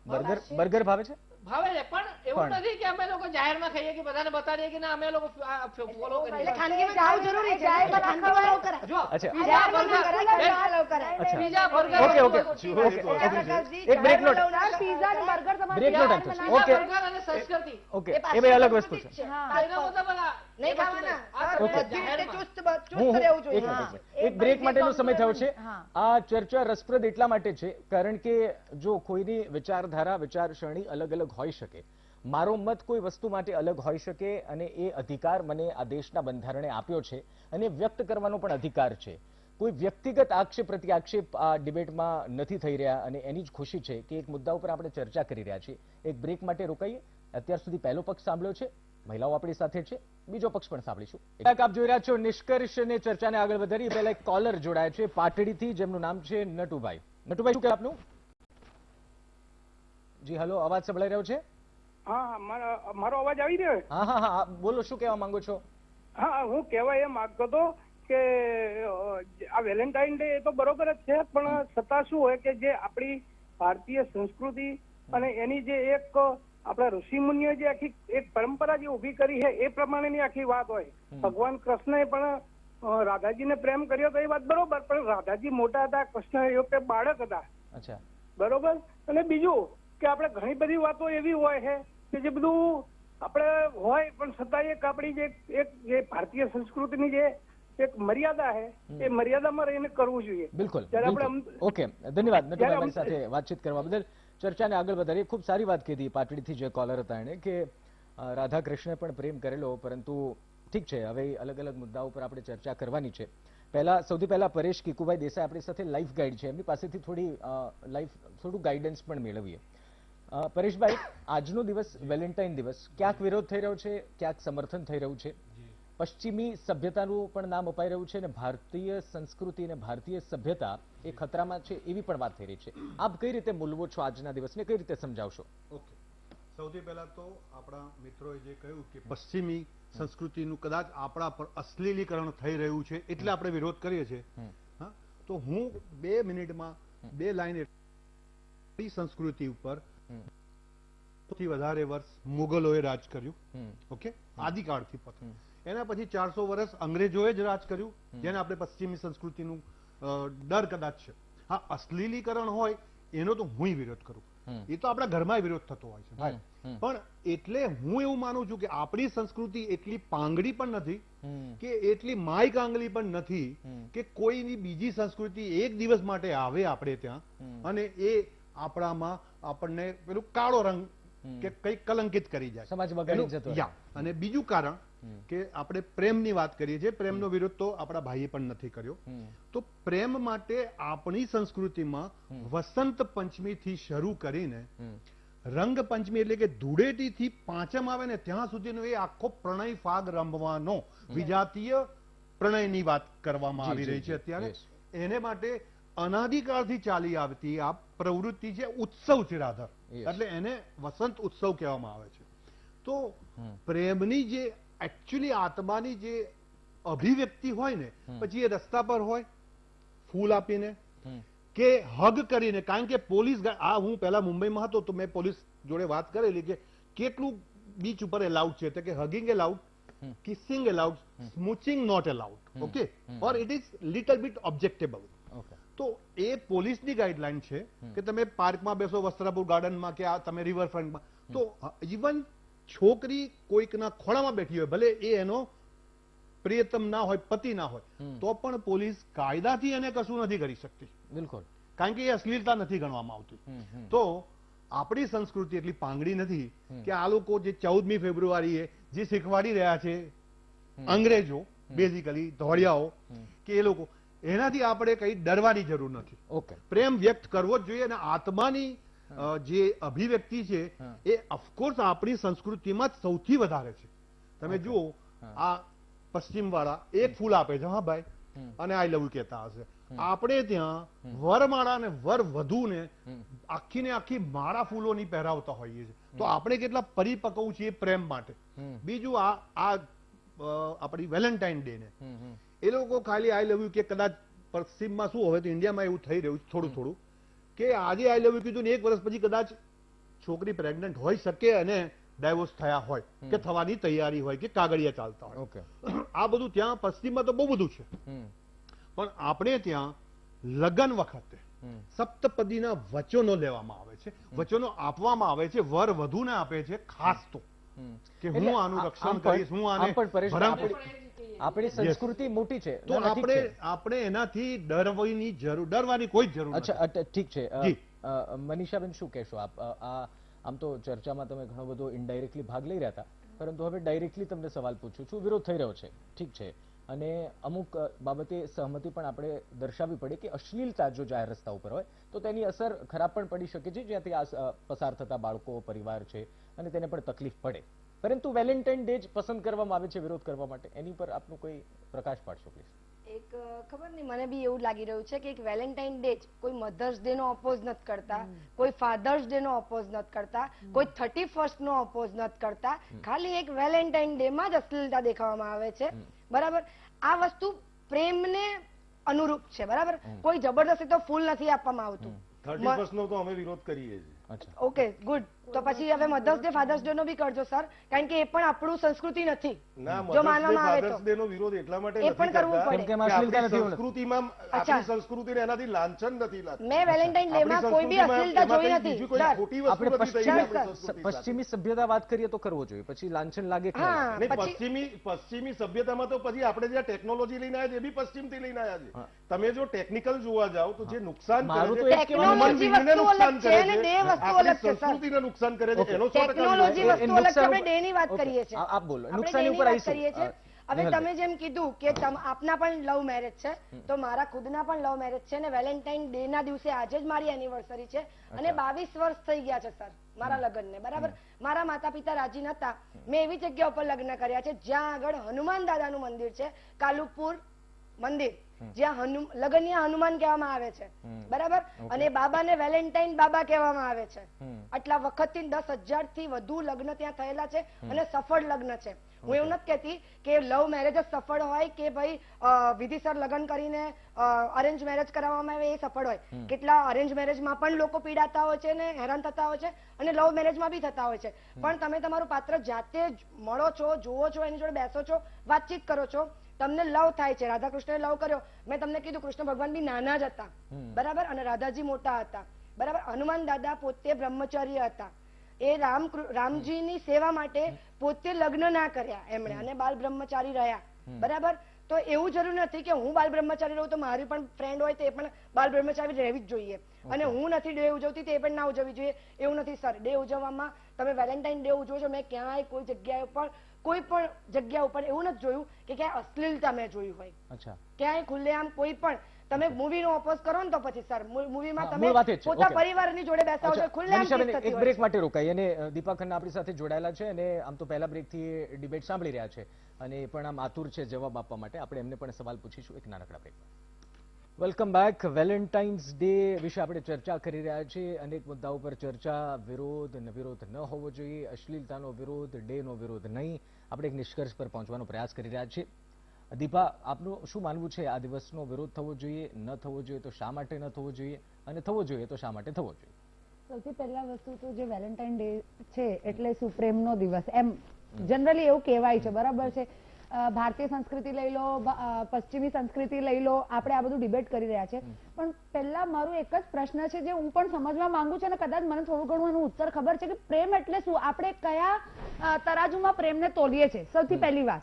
બર્ગર ભાવે છે? ભાવે છે, પણ એવું પણ- નથી કે અમે લોકો જાહેરમાં ખાઈએ કે બધાને બતાડીએ કે ના અમે લોકો ફોલો એટલે કરીએ. ખાનગીમાં જાવું જરૂરી છે. ખાનગીમાં આવું કરાય. જો અચ્છા. બીજા બર્ગર કરાય, બેન, ખાનગીમાં આવું કરાય. અચ્છા. Pizza, burger, okay, okay. બધું વસ્તુ. Okay, okay. પ્રકાશજી, એક બ્રેકનો જાહેરમાં પીઝા અને બર્ગર તમારે બ્રેકનો ટાઈમ પીઝા, થયો. ઓકે, બર્ગર અને સંસ્કૃતિ. ઓકે. એ એ પાછી બે અલગ સંસ્કૃતિ વસ્તુ જ છે. હા. એનો મતલબ આ નહીં એ વસ્તુ ખાવાના. નહીં. આ સર, તમે બધી રીતે જાહેરમાં. ચુસ્ત રહેવું જોઈએ. એક હા. મિનિટ. એક બ્રેક માટેનો સમય થયો છે. આ ચર્ચા રસપ્રદ એટલા માટે છે કારણ કે જો કોઈની વિચારધારા વિચારસરણી અલગ અલગ હોઈ શકે, મારો મત કોઈ વસ્તુ માટે અલગ હોઈ શકે અને એ અધિકાર મને આ દેશના બંધારણે આપ્યો છે અને વ્યક્ત કરવાનો પણ અધિકાર છે. કોઈ વ્યક્તિગત આક્ષેપ પ્રત્યાક્ષેપ આ ડિબેટમાં નથી થઈ રહ્યા અને એની જ ખુશી છે કે એક મુદ્દા ઉપર આપણે ચર્ચા કરી રહ્યા છીએ. એક બ્રેક માટે રોકાઈએ. અત્યાર સુધી પહેલો પક્ષ સાંભળ્યો છે, મહિલાઓ આપણી સાથે છે, બીજો પક્ષ પણ સાંભળીશું. આપ જોઈ રહ્યા છો નિષ્કર્ષ અને ચર્ચાને આગળ વધારી પહેલા એક કોલર જોડાય છે પાટડીથી, જેમનું નામ છે નટુભાઈ. નટુભાઈ, શું કે આપનું? જી હેલો, અવાજ સંભળાઈ રહ્યો છે? હા, મારો અવાજ આવી રહ્યો છે? હા હા હા, બોલો, શું કહેવા માંગો છો? હા, હું કહેવા એ માંગતો હતો કે આ વેલેન્ટાઇન ડે એ તો બરોબર જ છે, પણ છતાં શું હોય કે જે આપણી ભારતીય સંસ્કૃતિ અને એની જે એક આપણા ઋષિમુનિઓ જે આખી એક પરંપરા જે ઊભી કરી છે એ પ્રમાણેની આખી વાત હોય. ભગવાન કૃષ્ણએ પણ રાધાજીને પ્રેમ કર્યો તો એ વાત બરોબર, પણ રાધાજી મોટા હતા, કૃષ્ણ એ વખતે બાળક હતા. અચ્છા. બરોબર. અને બીજું કે આપણે ઘણી બધી વાતો એવી હોય છે કે જે બધું આપણે હોય પણ છતાં એક આપણી જે ભારતીય સંસ્કૃતિની જે એક મર્યાદા છે એ મર્યાદામાં રહીને કરવું જોઈએ. બિલકુલ. જ્યારે આપણે ઓકે, ધન્યવાદ નટુભાઈ, મારી સાથે વાતચીત કરવા બદલ. ચર્ચાને આગળ વધારીએ. ખૂબ સારી વાત કીધી પાટડીથી જે કોલર હતા એણે કે રાધા કૃષ્ણે પણ પ્રેમ કરેલો, પરંતુ ઠીક છે, હવે અલગ અલગ મુદ્દાઓ પર આપણે ચર્ચા કરવાની છે. સૌથી પહેલા પરેશ કીકુભાઈ દેસાઈ આપણી સાથે લાઈફ ગાઈડ છે, એમની પાસેથી થોડું ગાઈડન્સ પણ મેળવીએ. પરેશભાઈ, આજનો દિવસ વેલેન્ટાઇન દિવસ, ક્યાંક વિરોધ થઈ રહ્યો છે, ક્યાંક સમર્થન થઈ રહ્યું છે. પશ્ચિમી સભ્યતાનું પણ નામ અપાઈ રહ્યું છે અને ભારતીય સંસ્કૃતિ અને ભારતીય સભ્યતા એ ખતરામાં છે એવી પણ વાત થઈ રહી છે. આપ કઈ રીતે મૂલવો છો આજના દિવસને, કઈ રીતે સમજાવશો? ઓકે, સૌથી પહેલા તો આપણા મિત્રોએ જે કહ્યું કે પશ્ચિમી સંસ્કૃતિનું કદાચ આપણા પર અશ્લીલીકરણ થઈ રહ્યું છે એટલે આપણે વિરોધ કરીએ છીએ. હા, તો હું 2 મિનિટમાં 2 લાઈન સંસ્કૃતિ ઉપર સૌથી વધારે વર્ષ મુગલોએ રાજ કર્યું. ઓકે, આદિકાળથી પણ એના પછી 400 વર્ષ અંગ્રેજોએ જ રાજ કર્યું, જેને આપણે પશ્ચિમી સંસ્કૃતિનું ડર કદાચ છે. હા, અશ્લીલીકરણ હોય એનો તો હું વિરોધ કરું, એ તો આપણા ઘરમાં વિરોધ થતો હોય છે ભાઈ. પણ એટલે હું એવું માનું છું કે આપણી સંસ્કૃતિ એટલી પાંગડી પણ નથી કે એટલી માય કાંગલી પણ નથી કે કોઈની બીજી સંસ્કૃતિ એક દિવસ માટે આવે આપણે ત્યાં અને એ આપણામાં આપણને પેલું કાળો રંગ કે કઈ કલંકિત કરી જાય, સમાજ બગાડી જતો હોય. અને બીજું કારણ કે આપણે પ્રેમની વાત કરીએ છીએ, પ્રેમનો વિરોધ તો આપણા ભાઈએ પણ નથી કર્યો. તો પ્રેમ માટે આપણી સંસ્કૃતિમાં વસંત પંચમી થી શરૂ કરીને રંગ પંચમી એટલે કે ધૂળેટી થી પાંચમ આવે ને ત્યાં સુધીનો એ આખો પ્રણય ફાગ રમવાનો વિજાતીય પ્રણયની વાત કરવામાં આવી રહી છે અત્યારે. એને માટે અનાદિકાળથી ચાલી આવતી આ પ્રવૃત્તિ છે, ઉત્સવ છે રાધા, એટલે એને વસંત ઉત્સવ કહેવામાં આવે છે. તો પ્રેમની જે એકચ્યુઅલી આત્માની જે અભિવ્યક્તિ હોય ને, પછી એ રસ્તા પર હોય ફૂલ આપીને કે હગ કરીને, કારણ કે પોલીસ, આ હું પહેલા મુંબઈમાં હતો તો મેં પોલીસ જોડે વાત કરેલી કે કેટલું બીચ ઉપર એલાઉડ છે, કે hugging allowed, kissing allowed, smooching not allowed. Okay, or it is little bit objectable. તો એ પોલીસની ગાઈડલાઈન છે કે તમે પાર્કમાં બેસો, વસ્ત્રાપુર ગાર્ડનમાં, કે આ તમે રિવરફ્રન્ટમાં, તો ઇવન છોકરી કોઈકના ખોળામાં બેઠી હોય, ભલે એ એનો પ્રિયતમ ના હોય, પતિ ના હોય, તો પણ પોલીસ કાયદાથી એને કશું નથી કરી શકતી. બિલકુલ, કારણ કે એ અશ્લીલતા નથી ગણવામાં આવતી. તો આપણી સંસ્કૃતિ એટલી પાંગડી નથી કે આ લોકો જે 14મી ફેબ્રુઆરીએ જે શીખવાડી રહ્યા છે અંગ્રેજો, બેઝિકલી ધોળિયાઓ કે એ લોકો, એનાથી આપણે કઈ ડરવાની જરૂર નથી. ઓકે, પ્રેમ વ્યક્ત કરવો જ જોઈએ અને આત્માની જે અભિવ્યક્તિ છે એ ઓફકોર્સ આપણી સંસ્કૃતિમાં જ સૌથી વધારે છે. તમે જુઓ આ પશ્ચિમ વાળા એક ફૂલ આપે છે, હા ભાઈ, અને આઈ લવ યુ કહેતા હશે. આપણે ત્યાં વરમાળા અને વર વધુને આખી ને આખી માળા ફૂલોની પહેરાવતા હોઈએ છીએ. તો આપણે કેટલા પરિપક્વ છીએ પ્રેમ માટે. બીજું આ આપણી વેલેન્ટાઇન ડે ને એ લોકો ખાલી આઈ લવ યુ કે કદાચ પશ્ચિમમાં શું હવે તો ઇન્ડિયામાં એવું થઈ રહ્યું છે થોડું થોડું કે આજે આઈ લવ યુ કીધું ને 1 વર્ષ પછી કદાચ છોકરી પ્રેગ્નન્ટ હોઈ શકે અને ડાયવોર્સ થયા હોય કે થવાની તૈયારી હોય કે કાગળિયા ચાલતા હોય. આ બધું ત્યાં પશ્ચિમમાં તો બહુ બધું છે, પણ આપણે ત્યાં લગ્ન વખતે સપ્તપદીના વચનો લેવામાં આવે છે, વચનો આપવામાં આવે છે, વર વધુને આપે છે ખાસ તો કે હું આનું રક્ષણ કરીશ, હું આને આપણી સંસ્કૃતિ મોટી છે તો આપણે એનાથી ડરવાની કોઈ જરૂર નથી. અચ્છા, ઠીક છે. મનીષાબેન શું કહેશો આપ? આમ તો ચર્ચામાં તમે ઘણો બધો ઇનડાયરેક્ટલી ભાગ લઈ રહ્યા હતા, પરંતુ હવે ડાયરેક્ટલી તમને સવાલ પૂછું છું. વિરોધ થઈ રહ્યો છે, ઠીક છે, અને અમુક બાબતે સહમતિ પણ આપણે દર્શાવવી પડે કે અશ્લીલતા જો જાહેર રસ્તા ઉપર હોય તો તેની અસર ખરાબ પણ પડી શકે છે, જ્યાંથી પસાર થતા બાળકો, પરિવાર છે, અને તેને પણ તકલીફ પડે. પરંતુ વેલેન્ટાઇન ડે જ પસંદ કરવામાં આવે છે વિરોધ કરવા માટે, એની પર આપનું કોઈ પ્રકાશ પાડશો પ્લીઝ? એક ખબર નહીં, મને બી એવું લાગી રહ્યું છે કે એક વેલેન્ટાઇન ડે જ કોઈ મધર્સ ડે નો અપોઝ નથી કરતા, કોઈ ફાધર્સ ડે નો અપોઝ નથી કરતા, કોઈ 31st નો અપોઝ નથી કરતા. ખાલી એક વેલેન્ટાઇન ડે માં જ અશ્લીલતા દેખાવામાં આવે છે. બરાબર, આ વસ્તુ પ્રેમને અનુરૂપ છે. બરાબર, કોઈ જબરદસ્તી તો ફૂલ નથી આપવામાં આવતું. 31st નો તો અમે વિરોધ કરીએ છીએ. Okay, good. તો પછી હવે મધર્સ ડે, ફાધર્સ ડે નો બી કરજો સર, કારણ કે એ પણ આપણું સંસ્કૃતિ નથી. જો માનવામાં આવે તો ફાધર્સ ડે નો વિરોધ એટલા માટે એ પણ કરવું પડે કેમ કે અશ્લીલતા નથી હોતી. સંસ્કૃતિમાં આપણી સંસ્કૃતિને એનાથી લાંછન નથી લાગતું. મેં વેલેન્ટાઇન ડે માં કોઈ બી અશ્લીલતા જોઈ નથી બીજી કોઈ ખોટી વસ્તુ નથી થઈ આપણી સંસ્કૃતિ સાથે. પશ્ચિમી સભ્યતા વાત કરીએ તો કરવો જોઈએ, પછી લાંછન લાગે કે હા, નહીં, પશ્ચિમી સભ્યતામાં તો પછી આપણે જે ટેકનોલોજી લઈને આવ્યા છે એ બી પશ્ચિમથી લઈને આવ્યા છે. તમે જો ટેકનિકલ જોવા જાઓ તો જે નુકસાન મારું તો કરે એક છે, ટેકનોલોજી વસ્તુ અલગ છે અને ડે વસ્તુ અલગ છે સર. સંસ્કૃતિને નુકસાન કરે છે એનો ટેકનોલોજી વસ્તુ અલગ છે, આપણે ડે ની વાત કરીએ છીએ. આપ બોલો, આપણે નુકસાની ડે ની ઉપર વાત કરીએ આવીશું. છીએ. હવે તમે જેમ કીધું કે આપના પણ લવ મેરેજ છે, તો મારા ખુદના પણ લવ મેરેજ છે, અને વેલેન્ટાઇન ડે ના દિવસે આજે જ મારી એનિવર્સરી છે, અને 22 વર્ષ થઈ ગયા છે સર મારા લગ્નને. બરાબર, મારા માતા પિતા રાજી નતા. મેં એવી જગ્યા ઉપર લગ્ન કર્યા છે જ્યાં આગળ હનુમાન દાદાનું મંદિર છે, કાલુપુર મંદિર, જ્યાં લગનિયા હનુમાન કહેવામાં આવે છે. બરાબર, અને બાબાને વેલેન્ટાઇન બાબા કહેવામાં આવે છે. આટલા વખતથી 10,000 થી વધુ લગ્ન ત્યાં થયેલા છે, અને સફળ લગ્ન છે. હું એવું નથી કહેતી કે લવ મેરેજ જ સફળ હોય કે ભાઈ વિધિસર લગ્ન કરીને અરેન્જ મેરેજ કરાવવામાં આવે એ સફળ હોય. કેટલા અરેન્જ મેરેજમાં પણ લોકો પીડાતા હોય છે ને હેરાન થતા હોય છે, અને લવ મેરેજમાં બી થતા હોય છે. પણ તમે તમારું પાત્ર જાતે જ મળો છો, જુઓ છો, એની જોડે બેસો છો, વાતચીત કરો છો, તમને લવ થાય છે. રાધા કૃષ્ણએ લવ કર્યો. મેં તમને કીધું કૃષ્ણ ભગવાન બી નાના જ હતા, બરાબર, અને રાધાજી મોટા હતા. બરાબર, હનુમાન દાદા પોતે બ્રહ્મચારી હતા. એ રામજીની સેવા માટે પોતે લગ્ન ના કર્યા એમણે, અને બાલ બ્રહ્મચારી રહ્યા. બરાબર, તો એવું જરૂર નથી કે હું બાલ બ્રહ્મચારી રહું તો મારી પણ ફ્રેન્ડ હોય તો એ પણ બાલ બ્રહ્મચારી રહેવી જ જોઈએ, અને હું નથી ડે ઉજવતી તો એ પણ ના ઉજવવી જોઈએ, એવું નથી સર. ડે ઉજવવામાં તમે વેલેન્ટાઇન ડે ઉજવો છો, મેં ક્યાંય કોઈ જગ્યાએ ઉપર કોઈ પણ જગ્યા ઉપર એવું નથી જોયું કે ક્યાંય અશ્લીલતા મેં જોયું હોય. ક્યાંય ખુલ્લેઆમ કોઈ પણ તમે મૂવી નો અપોઝ કરો ને તો પછી સર મૂવીમાં તમે પોતા પરિવારની જોડે બેસાવો છો, ખુલ્લેઆમ એક બ્રેક માટે રોકાઈ. અને દીપા ખન્ના આપણી સાથે જોડાયેલા છે, અને આમ તો પહેલા બ્રેક થી ડિબેટ સાંભળી રહ્યા છે, અને એ પણ આમ આતુર છે જવાબ આપવા માટે. આપણે એમને પણ સવાલ પૂછીશું એક નાનકડા break. Welcome back. Valentine's Day વિશે આપણે ચર્ચા કરી રહ્યા છીએ. અનેક મુદ્દાઓ પર ચર્ચા. વિરોધ ન હોવો જોઈએ, અશ્લીલતાનો વિરોધ, ડે નો વિરોધ નહીં. આપણે એક નિષ્કર્ષ પર પહોંચવાનો પ્રયાસ કરી રહ્યા છીએ. દીપા, આપનું શું માનવું છે? આ દિવસનો વિરોધ થવો જોઈએ, ન થવો જોઈએ તો શા માટે ન થવો જોઈએ, અને થવો જોઈએ તો શા માટે થવો જોઈએ? સૌથી પહેલા વસ્તુ તો જે વેલેન્ટાઇન ડે છે એટલે સુપ્રેમનો દિવસ એમ જનરલી એવું કહેવાય છે, બરાબર છે. ભારતીય સંસ્કૃતિ લઈ લો, પશ્ચિમી સંસ્કૃતિ લઈ લો, આપણે આ બધું ડિબેટ કરી રહ્યા છે, પણ પહેલા મારું એક જ પ્રશ્ન છે જે હું પણ સમજવા માંગુ છું અને કદાચ મને થોડું ઘણું એનો ઉત્તર ખબર છે કે પ્રેમ એટલે શું, આપણે કયા તરાજુમાં પ્રેમને તોલીએ છે. સૌથી પહેલી વાત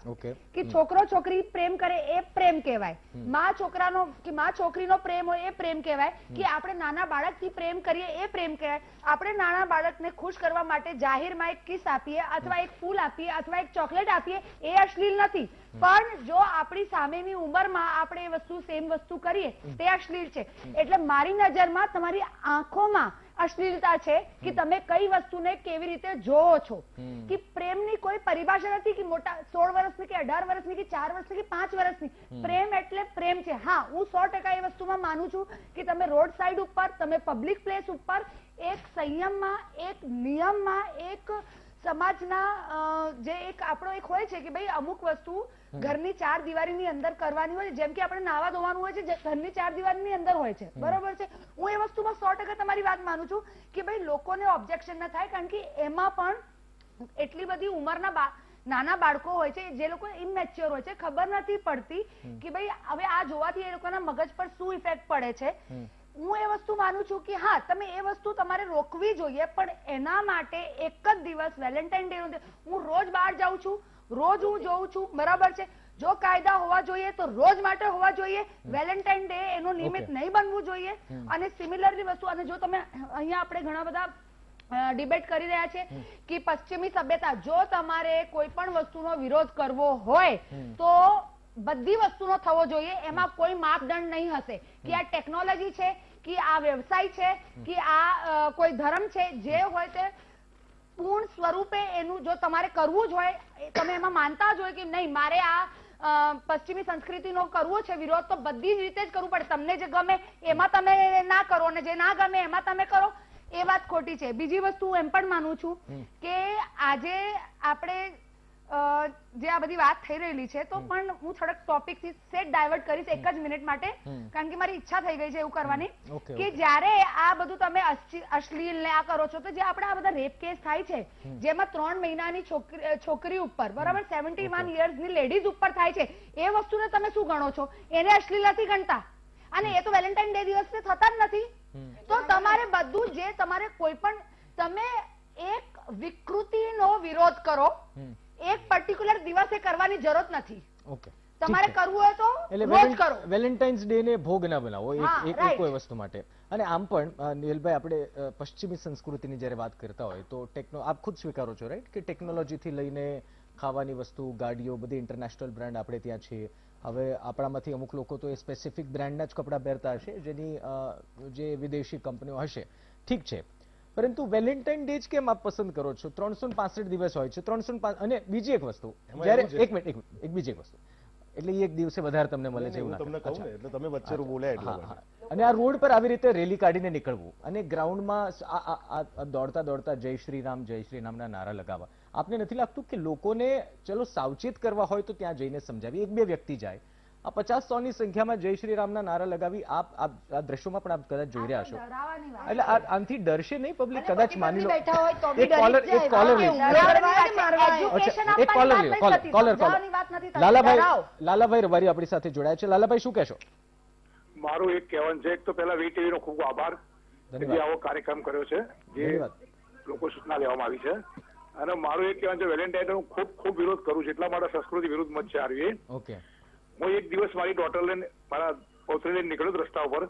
કે છોકરો છોકરી પ્રેમ કરે એ પ્રેમ કહેવાય, માં છોકરાનો કે માં છોકરીનો પ્રેમ હોય એ પ્રેમ કહેવાય, કે આપણે નાના બાળકથી પ્રેમ કરીએ એ પ્રેમ કહેવાય. આપણે નાના બાળકને ખુશ કરવા માટે જાહેરમાં એક કિસ આપીએ અથવા એક ફૂલ આપીએ અથવા એક ચોકલેટ આપીએ એ અશ્લીલ નથી. પણ જો આપણી સામેની ઉંમરમાં આપણે એ વસ્તુ સેમ વસ્તુ કરીએ તે અશ્લીલ છે. એટલે મારી નજરમાં તમારી આંખોમાં અશ્લીલતા છે કે તમે કઈ વસ્તુને કેવી રીતે જોવો છો. કે પ્રેમની કોઈ પરિભાષા નથી કે મોટા 16 વર્ષની કે 18 વર્ષની કે 4 વર્ષની કે 5 વર્ષની. પ્રેમ એટલે પ્રેમ છે. હા, હું 100% એ વસ્તુમાં માનું છું કે તમે રોડ સાઈડ ઉપર, તમે પબ્લિક પ્લેસ ઉપર એક સંયમમાં, એક નિયમમાં, એક સમાજના જે એક આપણો એક હોય છે કે ભાઈ અમુક વસ્તુ ઘરની 4 દિવારીની અંદર કરવાની હોય છે. જેમ કે આપણે નાવા ધોવાનું હોય છે, ઘરની 4 દિવારીની અંદર હોય છે, બરોબર છે. હું એ વસ્તુમાં 100% તમારી વાત માનું છું કે ભાઈ લોકોને ઓબ્જેક્શન ન થાય, કારણ કે એમાં પણ એટલી બધી ઉંમરના નાના બાળકો હોય છે જે લોકો ઇમેચ્યોર હોય છે, ખબર નથી પડતી કે ભાઈ હવે આ જોવાથી એ લોકોના મગજ પર શું ઇફેક્ટ પડે છે. હું એ વસ્તુ માનું છું કે હા, તમે એ વસ્તુ તમારે રોકવી જોઈએ, પણ એના માટે એક જ દિવસ વેલેન્ટાઇન ડે નો હું રોજ બહાર જાઉં છું, રોજ હું જોઉં છું, બરાબર છે. જો કાયદા હોવા જોઈએ તો રોજ માટે હોવા જોઈએ. વેલેન્ટાઇન ડે એનો નિમિત્ત નહીં બનવું જોઈએ. અને સિમિલરલી વસ્તુ, અને જો તમે અહીંયા આપણે ઘણા બધા ડિબેટ કરી રહ્યા છે કે પશ્ચિમી સભ્યતા, જો તમારે કોઈ પણ વસ્તુનો વિરોધ કરવો હોય તો બધી વસ્તુનો થવો જોઈએ. એમાં કોઈ માપદંડ નહીં હશે કે આ ટેકનોલોજી છે, કે આ વ્યવસાય છે, કે આ કોઈ ધર્મ છે. જે હોય તે પૂર્ણ સ્વરૂપે એનું જો તમારે કરવું જ હોય, તમે એમાં માનતા જ હોય કે નહીં મારે આ પશ્ચિમી સંસ્કૃતિનો કરવો છે વિરોધ, તો બધી જ રીતે જ કરવું પડે. તમને જે ગમે એમાં તમે ના કરો અને જે ના ગમે એમાં તમે કરો, એ વાત ખોટી છે. બીજી વસ્તુ હું એમ પણ માનું છું કે આજે આપણે જે આ બધી વાત થઈ રહેલી છે, તો પણ હું થોડક ટોપિક થી સેટ ડાયવર્ટ કરીશ એક જ મિનિટ માટે, કારણ કે મારી ઈચ્છા થઈ ગઈ છે એવું કરવાની કે જ્યારે આ બધું તમે અશ્લીલ ને આ કરો છો, તો જે આપણે આ બધા રેપ કેસ થાય છે જેમાં 3 મહિનાની છોકરી ઉપર, બરાબર, 71 યર્સની લેડીઝ ઉપર થાય છે, એ વસ્તુને તમે શું ગણો છો? એને અશ્લીલ નથી ગણતા. અને એ તો વેલેન્ટાઇન ડે દિવસે થતા જ નથી. તો તમારે બધું જે તમારે કોઈ પણ, તમે એક વિકૃતિનો વિરોધ કરો, એક પર્ટિક્યુલર દિવસે કરવાની જરૂર નથી. તમારે કરવું હોય તો રોજ કરો. વેલેન્ટાઇન્સ ડે ને ભોગ ના બનાવો એક કોઈ વસ્તુ માટે. અને આમ પણ નીલભાઈ, આપણે પશ્ચિમી સંસ્કૃતિની જ્યારે વાત કરતા હોય તો આપ ખુદ સ્વીકારો છો રાઈટ કે ટેકનોલોજીથી લઈને ખાવાની વસ્તુ, ગાડીઓ, બધી ઇન્ટરનેશનલ બ્રાન્ડ આપણે ત્યાં છે. હવે આપણામાંથી અમુક લોકો તો એ સ્પેસિફિક બ્રાન્ડના જ કપડાં પહેરતા હશે જેની જે વિદેશી કંપનીઓ હશે, ઠીક છે. પરંતુ વેલેન્ટાઇન ડે જ કેમ આપ પસંદ કરો છો? 365 દિવસ હોય છે. 305. અને બીજી એક વસ્તુ, જ્યારે એક બીજી એક વસ્તુ, એટલે એક દિવસે વધારે તમને મળે છે એવું તમને કહું ને, એટલે તમે વચ્ચે બોલ્યા એટલે. અને આ રોડ પર આવી રીતે રેલી કાઢીને નીકળવું અને ગ્રાઉન્ડમાં દોડતા દોડતા જય શ્રી રામના નારા લગાવવા, આપને નથી લાગતું કે લોકોને ચલો સાવચેત કરવા હોય તો ત્યાં જઈને સમજાવી, 1-2 વ્યક્તિ જાય, આ 50-100 ની સંખ્યામાં જય શ્રી રામના નારા લગાવી, આ દ્રશ્યોમાં પણ આપ કદાચ જોઈ રહ્યા છો. એટલે આનાથી ડરશે નહીં પબ્લિક? કદાચ માની લો લાલાભાઈ રબારી આપણી સાથે જોડાયા છે. લાલાભાઈ, શું કહેશો? મારું એક કહેવાનું છે, એક તો પહેલા વીટીવી નો ખૂબ આભાર જે આવો કાર્યક્રમ કર્યો છે, જે લોકો સૂચના લેવામાં આવી છે. અને મારું એક કહેવાનું છે, વેલેન્ટાઇન ડે હું ખૂબ વિરોધ કરું છું, એટલા માટે સંસ્કૃતિ વિરુદ્ધ મત છે આવી. હું એક દિવસ મારી ડોટર લઈને, મારા પૌત્રી લઈને નીકળ્યો રસ્તા ઉપર,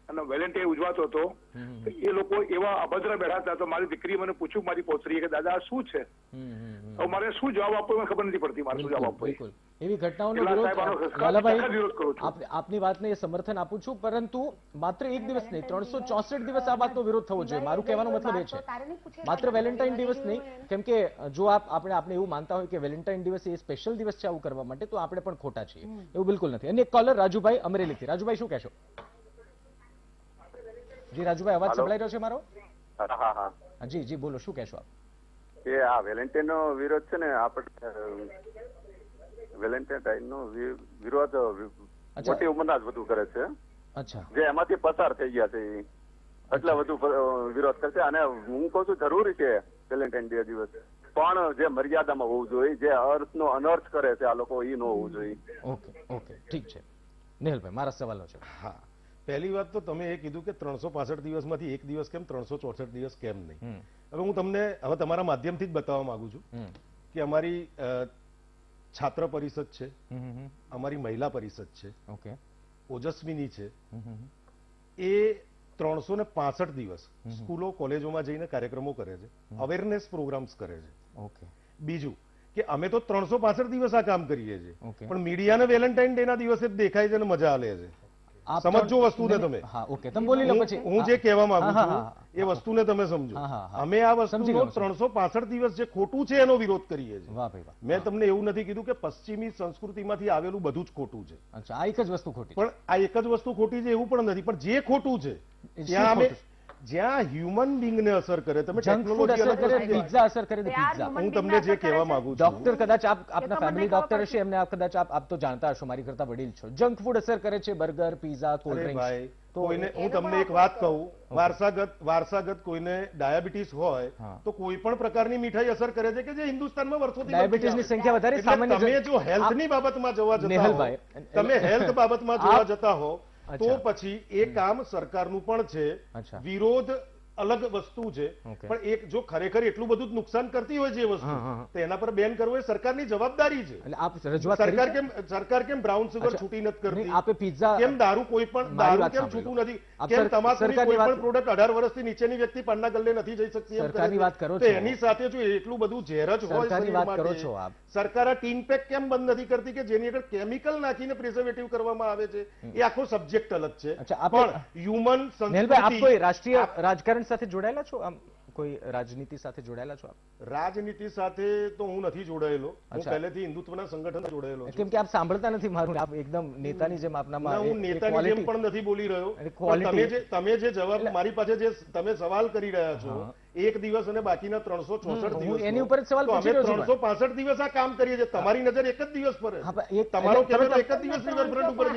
અને વેલેન્ટાઇન ઉજવાતો હતો, એ લોકો એવા અભદ્ર બેઠા હતા. તો મારી દીકરી મને પૂછ્યું, મારી પૌત્રીએ, કે દાદા આ શું છે? હવે મારે શું જવાબ આપવો મને ખબર નથી પડતી, મારે શું જવાબ આપવો. એવી ઘટનાઓનો વિરોધ, આપની વાતને સમર્થન આપું છું, પરંતુ માત્ર એક દિવસ નહીં, 364 દિવસ આ વાતનો વિરોધ થવો જોઈએ. મારું કહેવાનો મતલબ એ છે, માત્ર વેલેન્ટાઇન દિવસ નહીં. કેમ કે જો આપણે એવું માનતા હોય કે વેલેન્ટાઇન દિવસ એ સ્પેશિયલ દિવસ છે આવું કરવા માટે, તો આપણે પણ ખોટા છીએ. એવું બિલકુલ નથી. અને એક કોલર રાજુભાઈ અમરેલીથી. રાજુભાઈ, શું કહેશો? જી રાજુભાઈ, અવાજ સંભળાઈ રહ્યો છે મારો? જી જી, બોલો, શું કહેશો આપ? એ આ વેલેન્ટાઇન નો વિરોધ છે ને, આપણે વેલેન્ટાઇન નો વિરોધ મોટી ઉંમરના જ વધુ કરે છે, જે એમાંથી પસાર થઈ ગયા છે એટલે વધુ વિરોધ કરશે. અને હું કહું છું જરૂરી છે વેલેન્ટાઇન ડે દિવસ, પણ જે મર્યાદામાં હોવું જોઈએ, જે અર્થનો અનર્થ કરે છે આ લોકો, એ ન હોવું જોઈએ. ઓકે, ઠીક છે. નિહલભાઈ, મારા સવાલો છે. હા, પહેલી વાત તો તમે એ કીધું કે 365 દિવસમાંથી એક દિવસ કેમ, 364 દિવસ કેમ નહીં. હવે હું તમને હવે તમારા માધ્યમથી જ બતાવવા માંગુ છું કે અમારી છાત્ર પરિષદ છે, અમારી મહિલા પરિષદ છે, ઓજસ્વીની છે, એ 365 દિવસ સ્કૂલો કોલેજોમાં જઈને કાર્યક્રમો કરે છે, અવેરનેસ પ્રોગ્રામ્સ કરે છે. બીજું કે અમે તો 365 દિવસ આ કામ કરીએ છીએ, પણ મીડિયાને વેલેન્ટાઇન ડે ના દિવસે જ દેખાય છે અને મજા આલે છે. સમજો વસ્તુને તમે. હું જે કહેવા માંગુ છું એ વસ્તુને તમે સમજો. અમે આ વસ્તુનો 365 દિવસ જે ખોટું છે એનો વિરોધ કરીએ છીએ. મેં તમને એવું નથી કીધું કે પશ્ચિમી સંસ્કૃતિમાંથી આવેલું બધું જ ખોટું છે. આ એક જ વસ્તુ ખોટી, પણ આ એક જ વસ્તુ ખોટી છે એવું પણ નથી. પણ જે ખોટું છે ત્યાં અમે જ્યાં હ્યુમન બીંગને અસર કરે, તમે ટેકનોલોજી અસર કરે, પિઝા અસર કરે, પિઝા. હું તમને જે કહેવા માંગુ છું, ડોક્ટર કદાચ આપના ફેમિલી ડોક્ટર હશે, એમને કદાચ આપ તો જાણતા હશો, મારી કરતા વડીલ છો. જંક ફૂડ અસર કરે છે, બર્ગર, પિઝા, કોલ્ડ ડ્રિંક્સ. કોઈને હું તમને એક વાત કહું, વારસાગત કોઈને ડાયાબિટીસ હોય તો કોઈ પણ પ્રકારની મીઠાઈ અસર કરે છે કે જે હિન્દુસ્તાનમાં વર્ષોથી ડાયાબિટીસની સંખ્યા વધારે સામાન્ય. તમે જો હેલ્થની બાબતમાં જોવા જતા હો, તમે હેલ્થ બાબતમાં જોવા જતા હો તો પછી એ કામ સરકારનું પણ છે. વિરોધ અલગ વસ્તુ છે, પણ એક જો ખરેખર એટલું બધું જ નુકસાન કરતી હોય જે વસ્તુ, તો એના પર બેન કરવો એ સરકારની જવાબદારી છે. સરકાર કેમ બ્રાઉન સુગર છૂટી નથી કરતી? આપે પિઝા કેમ દારૂ કોઈ પણ દારૂ કેમ છૂટું નથી? કેમ તમાકુની કોઈ પણ પ્રોડક્ટ 18 વર્ષથી નીચેની વ્યક્તિ પાનના ગલ્લે નથી જઈ શકતી? સરકારની વાત કરો તો એની સાથે જો એટલું બધું ઝેર જ હોય સરકારની વાત કરો છો આપ, સરકાર આ ટીન પેક કેમ બંધ નથી કરતી કે જેની અંદર કેમિકલ નાખીને પ્રિઝર્વેટિવ કરવામાં આવે છે? એ આખો સબ્જેક્ટ અલગ છે. પણ હ્યુમન સંસ્કૃતિ. આપ કોઈ રાષ્ટ્રીય રાજકારણ સાથે જોડાયેલા છો? આમ કોઈ રાજનીતિ સાથે જોડાયેલા છો આપ? રાજનીતિ સાથે તો હું નથી જોડાયેલો. હું પહેલેથી હિન્દુત્વના સંગઠન જોડાયેલો છું. કેમ કે આપ સાંભળતા નથી મારું. આપ એકદમ નેતાની જેમ આપનામાં. હું નેતાની જેમ પણ નથી બોલી રહ્યો. તમે જે જવાબ મારી પાસે જે તમે સવાલ કરી રહ્યા છો, એક દિવસ અને બાકીના 364 દિવસ, એની ઉપર જ સવાલ પૂછી રહ્યો છું. 365 દિવસ આ કામ કરીએ છીએ. તમારી નજર એક જ દિવસ પર, તમારો કેમેરો એક જ દિવસ રિવરફ્રન્ટ ઉપર.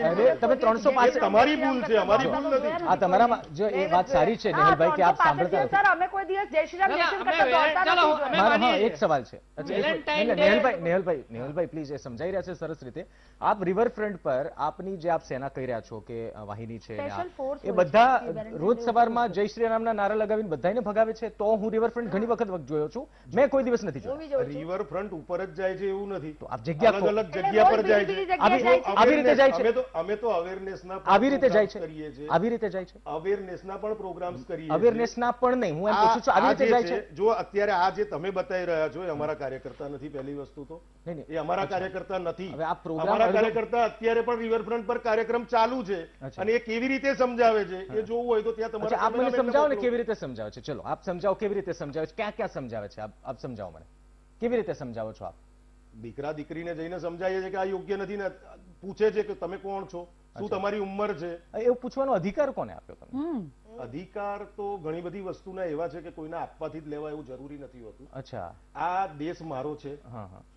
તમે 365 તમારી ભૂલ છે, અમારી ભૂલ નથી. આ તમારામાં જો એ વાત સારી છે નેહલભાઈ કે આપ સાંભળતા નથી. સર અમે કોઈ દિવસ જય શ્રી રામ દર્શન કરતા દોડતા નથી. એક સવાલ છે નેહલભાઈ પ્લીઝ, એ સમજાઈ રહ્યા છે સરસ રીતે. આપ રિવરફ્રન્ટ પર આપની જે આપ સેના કહી રહ્યા છો કે વાહિની છે, એ બધા રોજ સવારમાં જય શ્રી રામના નારા લગાવીને બધાને ભગાવે છે. તો હું રિવરફ્રન્ટ ઘણી વખત જોયો છું, મેં કોઈ દિવસ નથી જોયો. રિવરફ્રન્ટ ઉપર જ જાય છે એવું નથી. તો આપ જગ્યા અલગ અલગ જગ્યા પર જાય છે. આવી રીતે જાય છે. અમે તો અવેરનેસના આવી રીતે જાય છે. કરીએ છીએ. આવી રીતે જાય છે. અવેરનેસના પણ પ્રોગ્રામ્સ કરીએ. અવેરનેસના પણ નહીં, હું એમ પૂછું છું આવી રીતે જાય છે. જો અત્યારે આ જે તમે બતાવી રહ્યા છો એ અમારા કાર્યકર્તા નથી. પહેલી વસ્તુ તો એ અમારા કાર્યકર્તા નથી. અમારા કાર્યકર્તા અત્યારે પણ રિવરફ્રન્ટ પર કાર્યક્રમ ચાલુ છે અને એ કેવી રીતે સમજાવે છે એ જોવું હોય તો ત્યાં તમારે. આપ મને સમજાવો ને કેવી રીતે સમજાવે છે. ચલો આપ સમજાવો કેવી રીતે સમજાવે છે, ક્યાં ક્યાં સમજાવે છે આપ સમજાવો મને. કેવી રીતે સમજાવો છો આપ? દીકરા દીકરીને જઈને સમજાવીએ છે કે આ યોગ્ય નથી ને પૂછે છે કે તમે કોણ છો, શું તમારી ઉંમર છે. એવું પૂછવાનો અધિકાર કોને આપ્યો તમને? અધિકાર તો ઘણી બધી વસ્તુના એવા છે કે કોઈને આપવાથી જ લેવા એવું જરૂરી નથી હોતું. અચ્છા, આ દેશ મારો છે.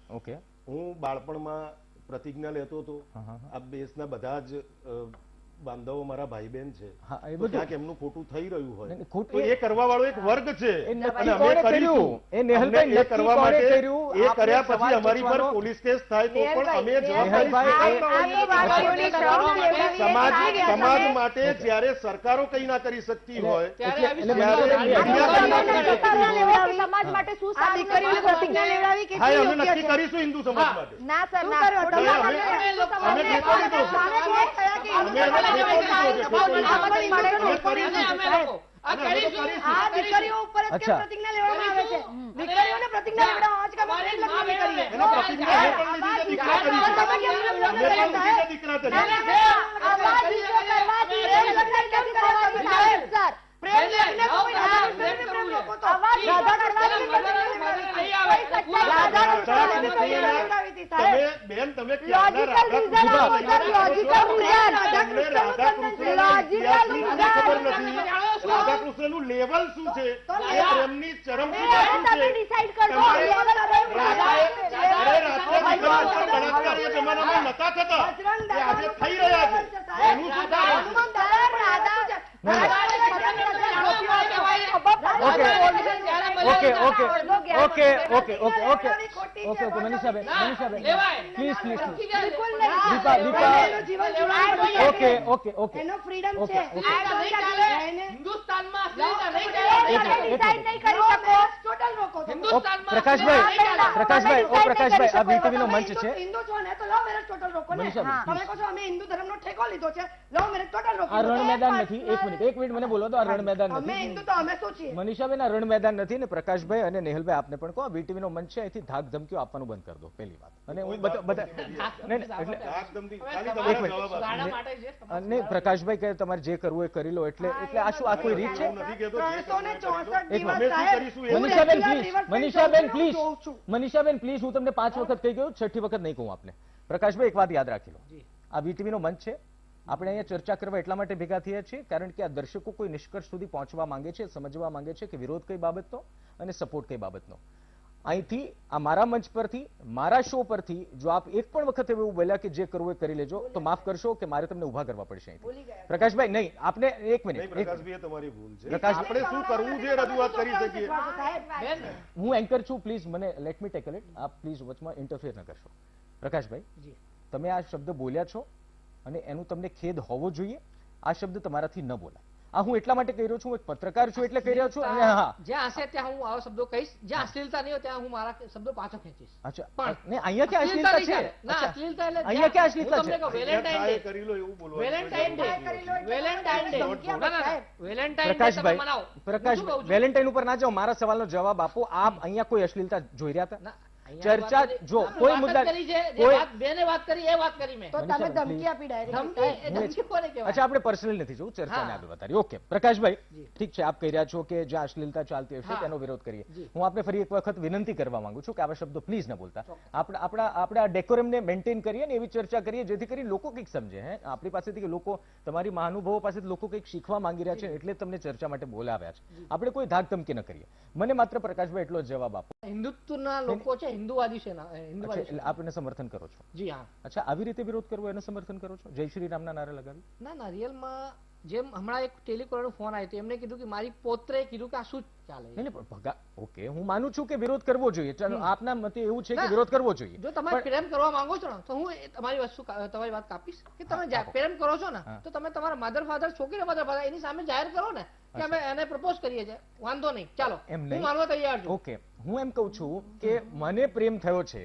ઓકે. હું બાળપણમાં પ્રતિજ્ઞા લેતો હતો. આ દેશના બધા જ બાંધવો મારા ભાઈ બહેન છે. ક્યાંક એમનું ખોટું થઈ રહ્યું હોય તો એ કરવા વાળો એક વર્ગ છે અને અમે કરીશું. એ કરવા માટે એ કર્યા પછી અમારી પર પોલીસ કેસ થાય તો પણ અમે સમાજ માટે જ્યારે સરકારો કઈ ના કરી શકતી હોય અમે નક્કી કરીશું હિન્દુ સમાજ માટે. દીકરીઓ ઉપર જ કેમ પ્રતિજ્ઞા લેવામાં આવે છે? દીકરીઓને પ્રતિજ્ઞા લેવડાવવા આજ કામ આપણે લગ્ન કરીએ. બેન તમે રાધાકૃષ્ણ નું લેવલ શું છે, એમની ચરમ બળાત્કાર એ જમાનામાં નતા થતા, આજે થઈ રહ્યા છે. એનું શું વ્યક્તિ okay okay Manishaben please please બિલકુલ દીપા ઓકે ઓકે ઓકે એનો ફ્રીડમ છે હિન્દુસ્તાનમાં પ્રકાશભાઈ આ વીટીવી નો મંચ છે. હિન્દુ છો ને તો લવ મેરેજ ટોટલ રોકો ને. તમે કહો છો અમે હિન્દુ ધર્મનો ઠેકો લીધો છે, લવ મેરેજ ટોટલ રોકો. આ રણ મેદાન નથી. એક મિનિટ મને બોલો તો આ રણ મેદાન અમે નથી. હિન્દુ તો અમે શું છીએ? મનીષાબેન આ રણ મેદાન નથી ને. પ્રકાશભાઈ અને નેહલભાઈ આપને પણ કહો વીટીવી નો મંચ છે, અહીંથી ધાક ધમકીઓ આપવાનું બંધ કરી દો પહેલી વાત. અને હું બધા પ્રકાશભાઈ કહે તમારે જે કરવું એ કરી લો એટલે આ શું આ કોઈ રીત છે? મનીષાબેન પ્લીઝ હું તમને 5 વખત કહી ગયો, 6ઠી વખત નહીં કહું આપને. પ્રકાશભાઈ એક વાત યાદ રાખી લો, આ વીટીવી નો મંચ છે. આપણે અહીંયા ચર્ચા કરવા એટલા માટે ભેગા થયા છીએ કારણ કે આ દર્શકો કોઈ નિષ્કર્ષ સુધી પહોંચવા માંગે છે, સમજવા માંગે છે કે વિરોધ કઈ બાબતનો અને સપોર્ટ કઈ બાબતનો. અહીંથી આ મારા મંચ પરથી, મારા શો પરથી જો આપ એક પણ વખત એવું બોલ્યા કે જે કરવું એ કરી લેજો તો માફ કરશો કે મારે તમને ઉભા કરવા પડશે અહીંથી. પ્રકાશભાઈ નહીં, આપને એક મિનિટ. પ્રકાશભાઈ તમારી ભૂલ છે. આપણે શું કરવું છે રજૂઆત કરી શકીએ. હું એન્કર છું, પ્લીઝ મને લેટ મી ટેકલ ઇટ. આપ પ્લીઝ વચમાં ઇન્ટરફિયર ન કરશો. પ્રકાશભાઈ તમે આ શબ્દ બોલ્યા છો અને એનું તમને ખેદ હોવો જોઈએ. આ શબ્દ તમારાથી ન બોલાય. આ હું એટલા માટે કહી રહ્યો છું, એક પત્રકાર છું એટલે કહી રહ્યો છું. હા, જ્યાં હશે ત્યાં હું આવા શબ્દો કહીશ, જ્યાં અશ્લીલતા નહીં હોય ત્યાં હું મારા શબ્દો પાછો ખેંચીશ. અચ્છા પણ અહીંયા ક્યાં અશ્લીલતા છે? ના, અશ્લીલતા એટલે અહીંયા ક્યાં અશ્લીલતા છે? વેલેન્ટાઇન ડે કરી લો એવું બોલવાનું. વેલેન્ટાઇન ડે પ્રકાશ વેલેન્ટાઇન ઉપર ના જાઓ, મારા સવાલનો જવાબ આપો. આપ અહીંયા કોઈ અશ્લીલતા જોઈ રહ્યા હતા? ચર્ચા જો કોઈ મુદ્દા બેને વાત કરી એ વાત કરી મેં. તો તમે ધમકી આપી ડાયરેક્ટ. અચ્છા આપણે પર્સનલ નથી જોવું, ચર્ચાને આગળ વધારી. ઓકે પ્રકાશભાઈ ઠીક છે, આપ કહી રહ્યા છો કે જ્યાં અશ્લીલતા ચાલતી હશે તેનો વિરોધ કરીએ. હું આપને ફરી એક વખત વિનંતી કરવા માંગુ છું કે આવા શબ્દો પ્લીઝ ન બોલતા. આપણે આ ડેકોરમને મેન્ટેન કરીએ ને એવી ચર્ચા કરીએ જેથી કરી લોકો કંઈક સમજે. હે આપણી પાસેથી કે લોકો તમારી મહાનુભાવો પાસેથી લોકો કંઈક શીખવા માંગી રહ્યા છે એટલે તમને ચર્ચા માટે બોલાવ્યા છે. આપણે કોઈ ધાક ધમકી ન કરીએ. મને માત્ર પ્રકાશભાઈ એટલો જવાબ આપો. હિન્દુત્વના લોકો છે, હિન્દુવાદી છે, આપને સમર્થન કરો છો? જી હા. અચ્છા આવી રીતે વિરોધ કરવો એને સમર્થન કરો છો? જય શ્રી રામના નારા લગાવી? ના રિયલમાં જેમ હમણાં એક ટેલિકોલરનો ફોન આવ્યો એમને કીધું કે મારી પોત્રે કીધું કે આ શું ચાલે. ઓકે હું માનું છું કે વિરોધ કરવો જોઈએ. આપના મતે એવું છે કે વિરોધ કરવો જોઈએ. જો તમે પ્રેમ કરવા માંગો છો ને તો હું તમારી વાત કાપીશ કે તમે પ્રેમ કરો છો ને તો તમે તમારા મધર ફાધર, છોકરીના મધર ફાધર એની સામે જાહેર કરો ને કે અમે એને પ્રપોઝ કરીએ છીએ, વાંધો નહીં, ચાલો હું માનવા તૈયાર છું. ઓકે હું એમ કહું છું કે મને પ્રેમ થયો છે,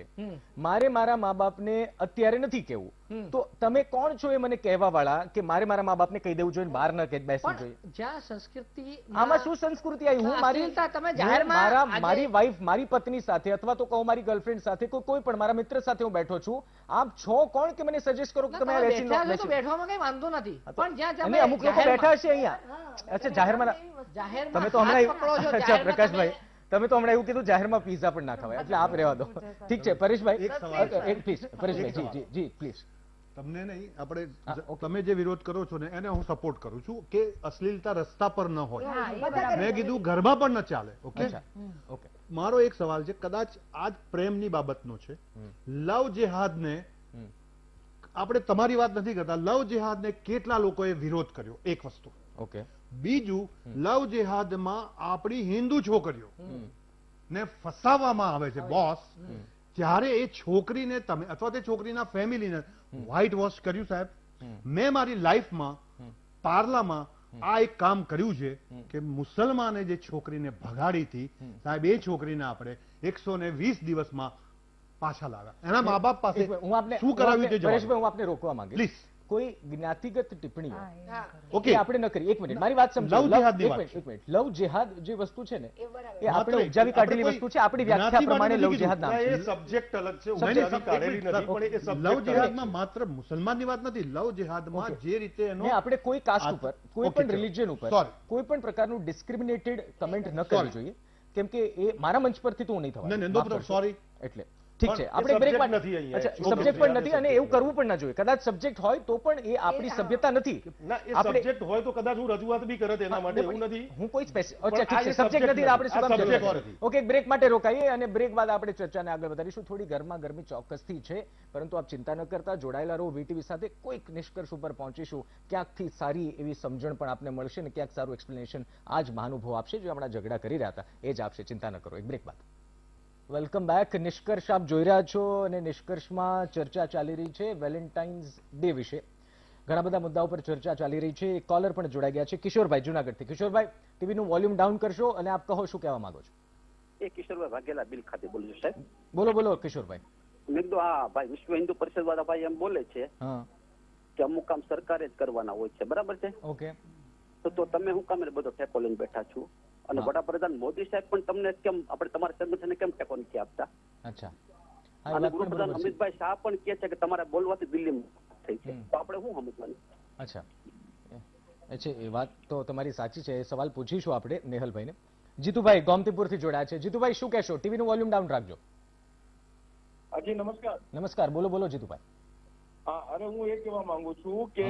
મારે મારા મા બાપને અત્યારે નથી કેવું, તો તમે કોણ છો એ મને કહેવા વાળા કે મારે મારા મા બાપને કહી દેવું જોઈએ, બહાર ન બેસવું જોઈએ? જ્યાં સંસ્કૃતિ, આમાં શું સંસ્કૃતિ આવી? હું મારી વાઈફ, મારી પત્ની સાથે અથવા તો કહું મારી ગર્લફ્રેન્ડ સાથે, કોઈ પણ મારા મિત્ર સાથે હું બેઠો છું. આપ છો કોણ કે મને સજેસ્ટ કરો કે તમે બેઠવામાં કઈ વાંધો નથી, પણ જ્યાં અમુક લોકો બેઠા છે અહીંયા. અચ્છા જાહેરમાં તમે તો હમણાં પ્રકાશભાઈ તમે તો હમણાં એવું કીધું જાહેરમાં પીઝા પણ ના ખવાય એટલે આપ રહેવા દો. ઠીક છે પરેશભાઈ, please Pareshbhai. G G please. તમને નહીં, આપણે તમે જે વિરોધ કરો છો ને એને હું સપોર્ટ કરું છું કે અશ્લીલતા રસ્તા પર ન હોય. મેં કીધું ઘરમાં પણ ન ચાલે. Okay okay. મારો એક સવાલ છે, કદાચ આજ પ્રેમની બાબતનો છે. લવ જેહાદ ને આપણે તમારી વાત નથી કરતા, લવ જેહાદ ને કેટલા લોકોએ વિરોધ કર્યો, એક વસ્તુ. ઓકે. બીજું, લવ જેહાદમાં આપણી હિન્દુ છોકરીઓ ને ફસાવવામાં આવે છે બોસ. ત્યારે એ છોકરીને તમે અથવા તે છોકરીના ફેમિલીને વ્હાઇટ વોશ કર્યું સાહેબ. મેં મારી લાઈફમાં પાર્લામાં આ એક કામ કર્યું છે કે મુસલમાને જે છોકરીને ભગાડી હતી સાહેબ, એ છોકરીને આપણે 120 દિવસમાં પાછા લાવ્યા. એના મા બાપ પાસે શું કરાવ્યું તે જવાબ. હું આપને રોકવા માંગીશ. પ્લીઝ કોઈ જ્ઞાતિગત ટિપ્પણીઓ ઓકે આપણે ન કરીએ. એક મિનિટ મારી વાત સમજો. લવ જેહાદ જે વસ્તુ છે ને એ આપણે ઉપજાવી કાઢેલી વસ્તુ છે. આપણી વ્યાખ્યા પ્રમાણે લવ જેહાદ નામ છે. એ સબ્જેક્ટ અલગ છે, ઉપજાવી કાઢેલી નથી, પણ એ લવ જેહાદમાં માત્ર મુસલમાનની વાત નથી. લવ જેહાદમાં જે રીતે એનો આપણે કોઈ કાસ્ટ ઉપર, કોઈ પણ રિલિજન ઉપર કોઈ પણ પ્રકારનું ડિસ્ક્રિમિનેટેડ કમેન્ટ ન કરવી જોઈએ, કેમ કે એ મારા મંચ પરથી તો હું નહીં થવા. સોરી એટલે ઠીક છે, આપણે બ્રેક માટે સબ્જેક્ટ પણ નથી અને એવું કરવું પણ ના જોઈએ. કદાચ સબ્જેક્ટ હોય તો પણ એ આપણી સભ્યતા નથી. સબ્જેક્ટ હોય તો કદાચ હું રજૂઆત બી કરે તેના માટે, એવું નથી. હું કોઈ સબ્જેક્ટ નથી આપણે શું કામ. ઓકે બ્રેક માટે રોકાઈએ અને બ્રેક બાદ આપણે ચર્ચાને આગળ વધારીશું. થોડી ગરમી ચોક્કસથી છે, પરંતુ આપ ચિંતા ન કરતા જોડાયેલા રહો વીટીવી સાથે. કોઈક નિષ્કર્ષ ઉપર પહોંચીશું, ક્યાંકથી સારી એવી સમજણ પણ આપને મળશે ને ક્યાંક સારું એક્સપ્લેનેશન આ જ મહાનુભાવ આપશે જે આપણા ઝઘડા કરી રહ્યા હતા એ જ આપશે. ચિંતા ન કરો. એક બ્રેક બાદ વેલકમ બેક. નિષ્કર્ષ આપ જોઈ રહ્યા છો અને નિષ્કર્ષમાં ચર્ચા ચાલી રહી છે વેલેન્ટાઇન્સ ડે વિશે. ઘણા બધા મુદ્દાઓ પર ચર્ચા ચાલી રહી છે. એક કોલર પણ જોડાઈ ગયા છે, કિશોરભાઈ જુનાગઢથી. કિશોરભાઈ, ટીવીનું વોલ્યુમ ડાઉન કરશો અને આપ કહો શું કહેવા માંગો છો. એ કિશોરભાઈ વાઘેલા બિલ ખાતે બોલું છું સાહેબ. બોલો કિશોરભાઈ. મેં કીધું હા ભાઈ, વિશ્વ હિન્દુ પરિષદ વાળા ભાઈ એમ બોલે છે કે અમુક કામ સરકારે જ કરવાના હોય છે, બરાબર છે? ઓકે. તો તમે હું કામ બધો ટેકો લઈને બેઠા છું અને વડાપ્રધાન મોદી સાહેબ પણ તમને કેમ આપણે તમારા સંગઠનને કેમ ટેકો નથી આપતા? અચ્છા. અને ગૃહપ્રધાન અમિતભાઈ શાહ પણ કહે છે કે તમારા બોલવાથી દિલ્હીમાં થઈ છે, તો આપણે શું સમજવાનું? અચ્છા, એ વાત તો તમારી સાચી છે. એ સવાલ પૂછીશું આપણે નેહલભાઈને. જીતુભાઈ ગોમતીપુરથી જોડાયા છે. જીતુભાઈ શું કહેશો? ટીવીનું વોલ્યુમ ડાઉન રાખજો. હાજી નમસ્કાર. નમસ્કાર, બોલો જીતુભાઈ. હા, અને હું એ કહેવા માંગુ છું કે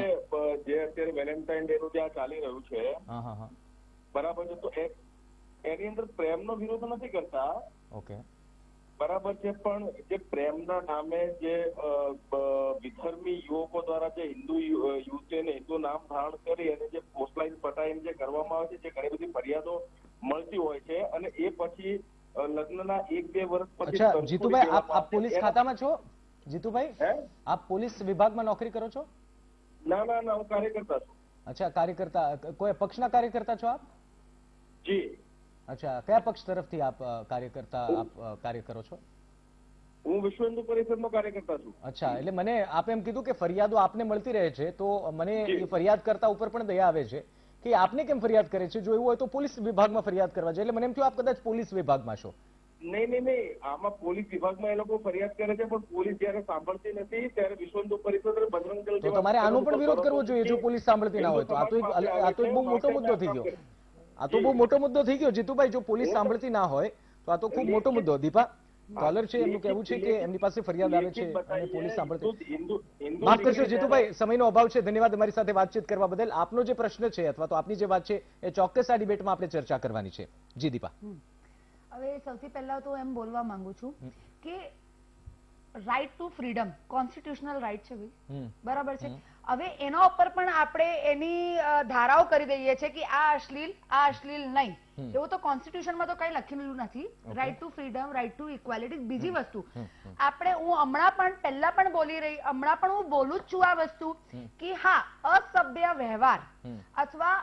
જે અત્યારે વેલેન્ટાઇન ડે નું જ્યાં ચાલી રહ્યું છે, બરાબર છે, તો એની અંદર પ્રેમનો વિરોધ નથી કરતા. ઓકે, બરાબર છે, પણ જે પ્રેમના નામે જે વિધર્મી યુવકો દ્વારા જે હિન્દુ યુવતીને હિન્દુ નામ ધારણ કરી અને જે પોસ્ટલાઇન પટાઈને જે કરવામાં આવે છે, જે ઘણી બધી ફરિયાદો મળતી હોય છે અને એ પછી લગ્નના 1-2 વર્ષ પછી. અચ્છા જીતુભાઈ, આપ પોલીસ ખાતામાં છો? જીતુભાઈ, આપ પોલીસ વિભાગમાં નોકરી કરો છો? ના, હું કાર્યકર્તા છું. અચ્છા, કાર્યકર્તા. કોઈ પક્ષના કાર્યકર્તા છો આપ? જી. અચ્છા, કયા પક્ષ તરફથી આપ કાર્ય કરો છો? હું વિશ્વ હિન્દુ પરિષદનો કાર્યકર્તા છું. અચ્છા, એટલે મને આપે એમ કીધું કે ફરિયાદો આપને મળતી રહે છે, તો મને એ ફરિયાદ કરતા ઉપર પણ દયા આવે છે કે આપને કેમ ફરિયાદ કરે છે. જો એવું હોય તો પોલીસ વિભાગમાં ફરિયાદ કરવા જોઈએ. એટલે મને એમ થયું આપ કદાચ પોલીસ વિભાગમાં છો. નહીં, આમાં પોલીસ વિભાગમાં એ લોકો ફરિયાદ કરે છે, પણ પોલીસ જયારે સાંભળતી નથી ત્યારે વિશ્વ હિન્દુ પરિષદ અને બજરંગ દળ. તો તમારે આનો પણ વિરોધ કરવો જોઈએ જો પોલીસ સાંભળતી ના હોય તો. આ તો એક બહુ મોટો મુદ્દો થઈ ગયો. આ તો બહુ મોટો મુદ્દો થઈ ગયો જીતુભાઈ. જો પોલીસ સાંભળતી ના હોય તો આ તો ખૂબ મોટો મુદ્દો. દીપા કોલર છે, એમનું કહેવું છે કે એમની પાસે ફરિયાદ આવે છે અને પોલીસ સાંભળતી. માફ કરશો જીતુભાઈ, સમયનો અભાવ છે. ધન્યવાદ અમારી સાથે વાતચીત કરવા બદલ. આપનો જે પ્રશ્ન છે અથવા તો આપની જે વાત છે એ ચોક્કસ આ ડિબેટમાં આપણે ચર્ચા કરવાની છે. જી દીપા. હવે સૌથી પહેલા તો એમ બોલવા માંગુ છું કે right to freedom constitutional right છે ભાઈ, બરાબર છે. હવે એના ઉપર પણ આપણે એની ધારાઓ કરી દઈએ છે કે આ અશ્લીલ નહીં. એવું તો કોન્સ્ટિટ્યુશનમાં તો કઈ લખેલું નથી. Right to freedom, right to equality. બીજી વસ્તુ આપણે, હું પહેલા પણ બોલી રહી, હમણાં પણ હું બોલું જ છું આ વસ્તુ કે હા, અસભ્ય વ્યવહાર અથવા